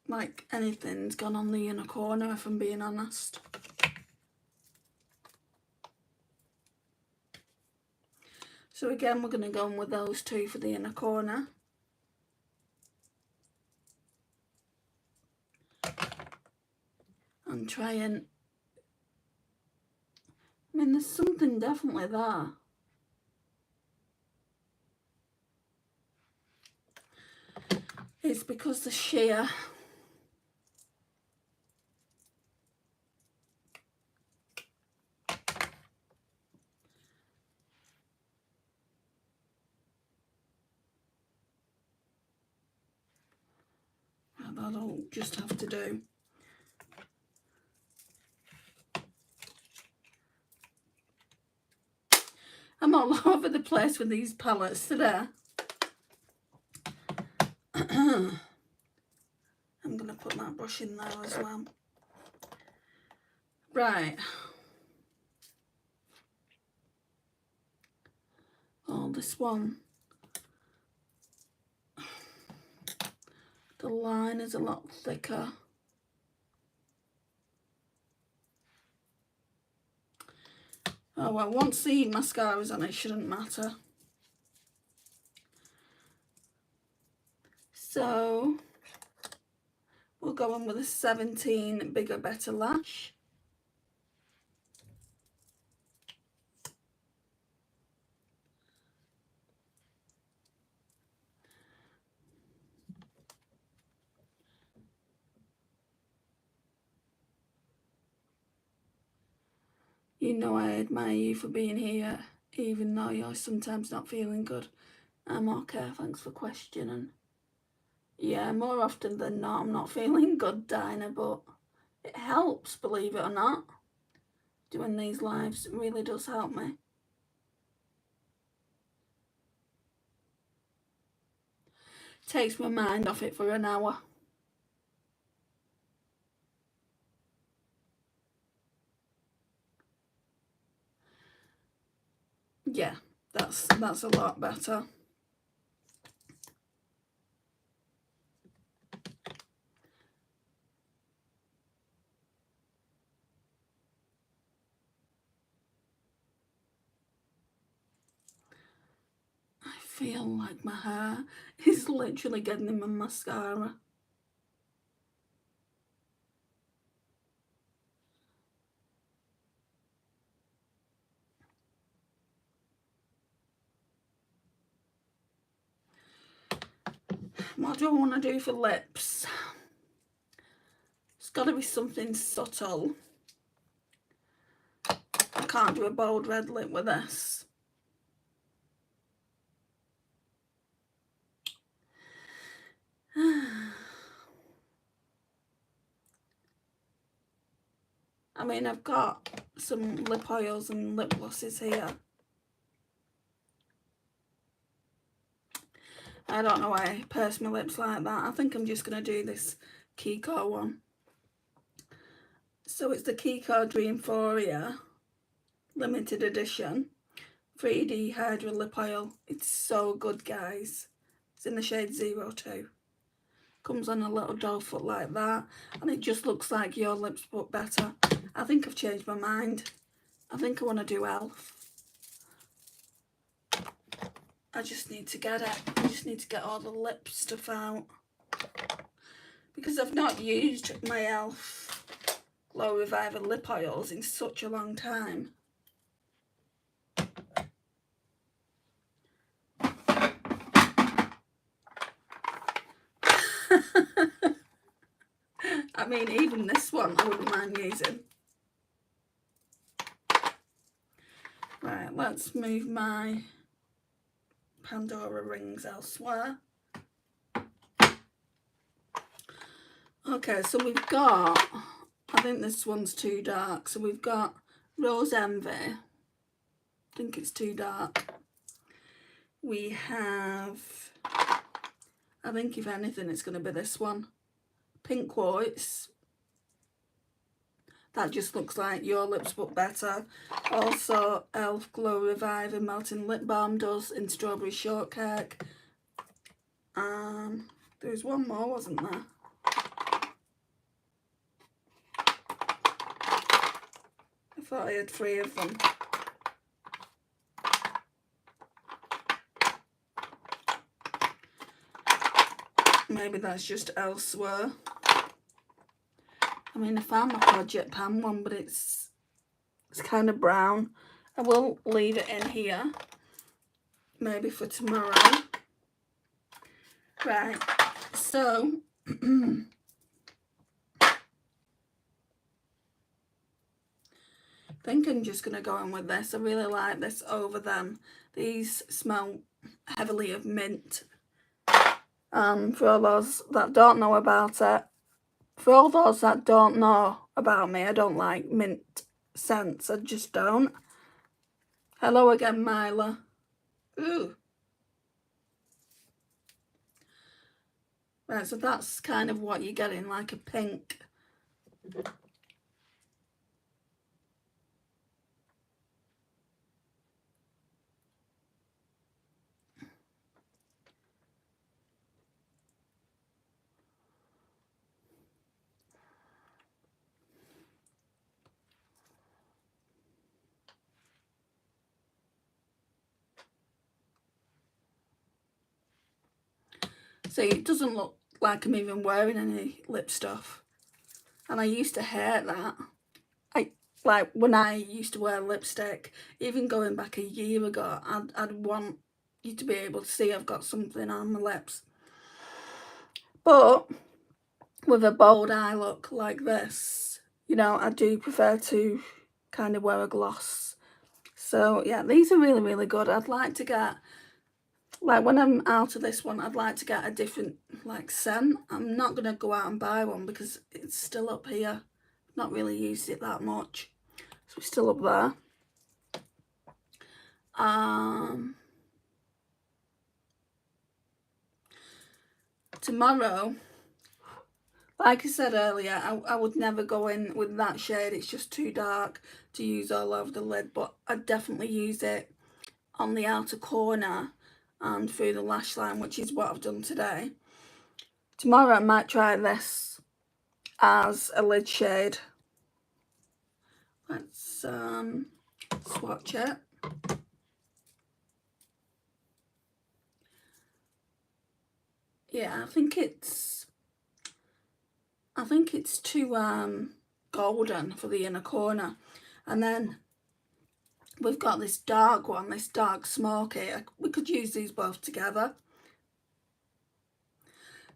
like anything's gone on the inner corner, if I'm being honest. So again, we're going to go in with those two for the inner corner. And try and, I mean, there's something definitely there. It's because the sheer that'll just have to do. I'm all over the place with these palettes today. I'm going to put that brush in there as well. Right. Oh, this one. The line is a lot thicker. Oh well, once the mascara's on, it shouldn't matter. So we'll go on with a 17 Bigger Better Lash. You know I admire you for being here, even though you're sometimes not feeling good. I'm okay, thanks for questioning. Yeah, more often than not, I'm not feeling good, Dinah, but it helps, believe it or not. Doing these lives really does help me. Takes my mind off it for an hour. Yeah, that's a lot better. I feel like my hair is literally getting in my mascara. What do I want to do for lips? It's got to be something subtle. I can't do a bold red lip with this. I mean, I've got some lip oils and lip glosses here. I don't know why I purse my lips like that. I think I'm just going to do this Cliniqure one. So it's the Cliniqure Dreamphoria limited edition 3D Hydra Lip Oil. It's so good, guys. It's in the shade 02. Comes on a little doe foot like that, and it just looks like your lips but better. I think I've changed my mind. I think I want to do Elf. I just need to get it. I just need to get all the lip stuff out, because I've not used my Elf Glow Reviver lip oils in such a long time. I mean, even this one I wouldn't mind using. Right, let's move my Pandora rings elsewhere. Okay, so we've got, I think this one's too dark, so we've got Rose Envy. I think it's too dark. We have, I think if anything it's going to be this one, Pink Quartz. That just looks like your lips but better. Also Elf Glow Reviver Melting Lip Balm does in Strawberry Shortcake. There was one more, wasn't there? I thought I had 3 of them. Maybe that's just elsewhere. I mean, I found my project pan one, but it's kind of brown. I will leave it in here, maybe for tomorrow. Right, so I think I'm just going to go in with this. I really like this over them. These smell heavily of mint. For all those that don't know about it, for all those that don't know about me, I don't like mint scents. I just don't. Hello again, Myla. Ooh. Right, so that's kind of what you're getting, like a pink. See, it doesn't look like I'm even wearing any lip stuff. And I used to hate that. Like when I used to wear lipstick, even going back a year ago, I'd want you to be able to see I've got something on my lips. But with a bold eye look like this, you know, I do prefer to kind of wear a gloss. So yeah, these are really, really good. I'd like to get, like when I'm out of this one, I'd like to get a different like scent. I'm not going to go out and buy one because it's still up here. Not really used it that much. So it's still up there. Tomorrow, like I said earlier, I would never go in with that shade. It's just too dark to use all over the lid, but I'd definitely use it on the outer corner and through the lash line, which is what I've done today. Tomorrow I might try this as a lid shade. Let's swatch it. Yeah, I think it's too golden for the inner corner. And then we've got this dark one, this dark smoky. We could use these both together.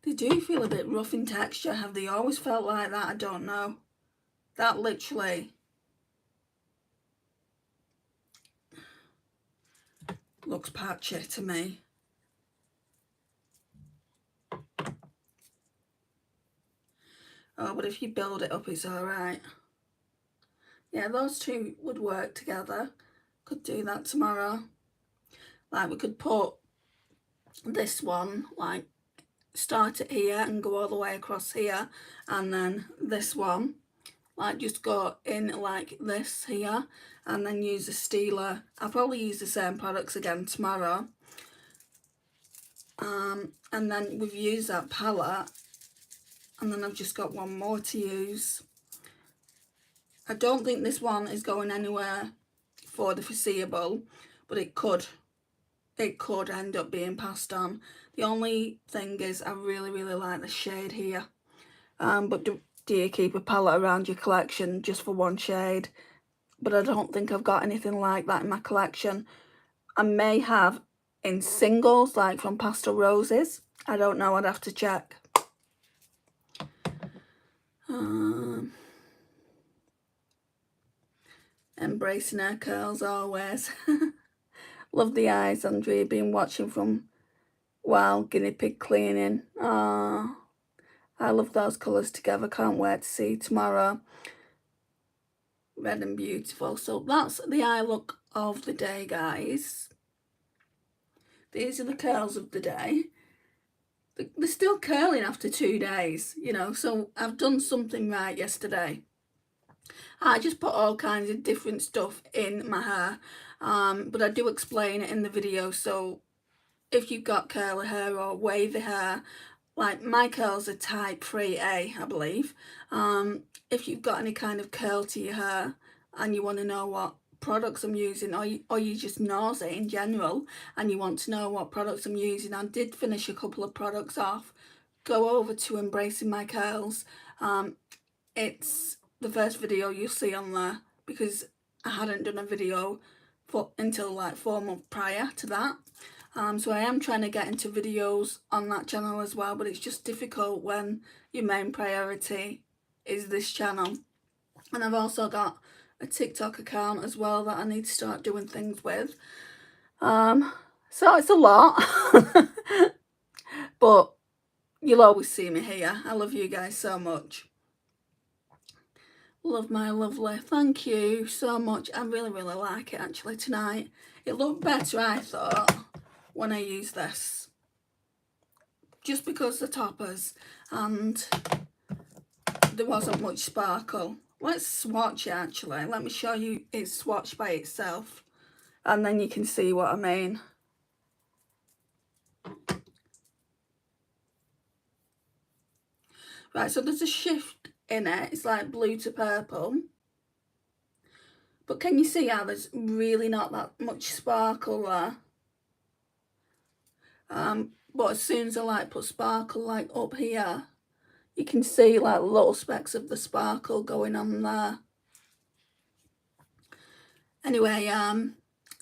They do feel a bit rough in texture. Have they always felt like that? I don't know. That literally looks patchy to me. Oh, but if you build it up, it's alright. Yeah, those two would work together. Could do that tomorrow. Like we could put this one, like start it here and go all the way across here, and then this one, like just go in like this here, and then use a Stila. I'll probably use the same products again tomorrow. And then we've used that palette, and then I've just got one more to use. I don't think this one is going anywhere for the foreseeable, but it could end up being passed on. The only thing is I really, really like the shade here. But do you keep a palette around your collection just for one shade? But I don't think I've got anything like that in my collection. I may have in singles, like from Pastel Roses. I don't know, I'd have to check. Embracing her curls always. Love the eyes, Andrea. Been watching from while guinea pig cleaning. I love those colours together. Can't wait to see tomorrow. Red and beautiful. So that's the eye look of the day, guys. These are the curls of the day. They're still curling after 2 days, you know, so I've done something right yesterday. I just put all kinds of different stuff in my hair, but I do explain it in the video. So if you've got curly hair or wavy hair, like my curls are type 3A, I believe. If you've got any kind of curl to your hair and you want to know what products I'm using, or you just nosy in general and you want to know what products I'm using, I did finish a couple of products off go over to Embracing My Curls. It's the first video you'll see on there because I hadn't done a video until like 4 months prior to that. So I am trying to get into videos on that channel as well, but it's just difficult when your main priority is this channel. And I've also got a TikTok account as well that I need to start doing things with. So it's a lot. But you'll always see me here. I love you guys so much. Love my lovely. Thank you so much. I really, really like it actually tonight. It looked better, I thought, when I used this. Just because the toppers and there wasn't much sparkle. Let's swatch it actually. Let me show you it's swatched by itself. And then you can see what I mean. Right, so there's a shift in it. It's like blue to purple. But can you see how there's really not that much sparkle there? But as soon as I like put sparkle like up here, you can see like little specks of the sparkle going on there. Anyway,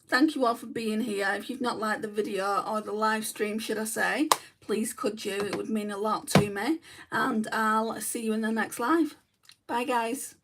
thank you all for being here. If you've not liked the video or the live stream, should I say, please could you? It would mean a lot to me. And I'll see you in the next live. Bye guys.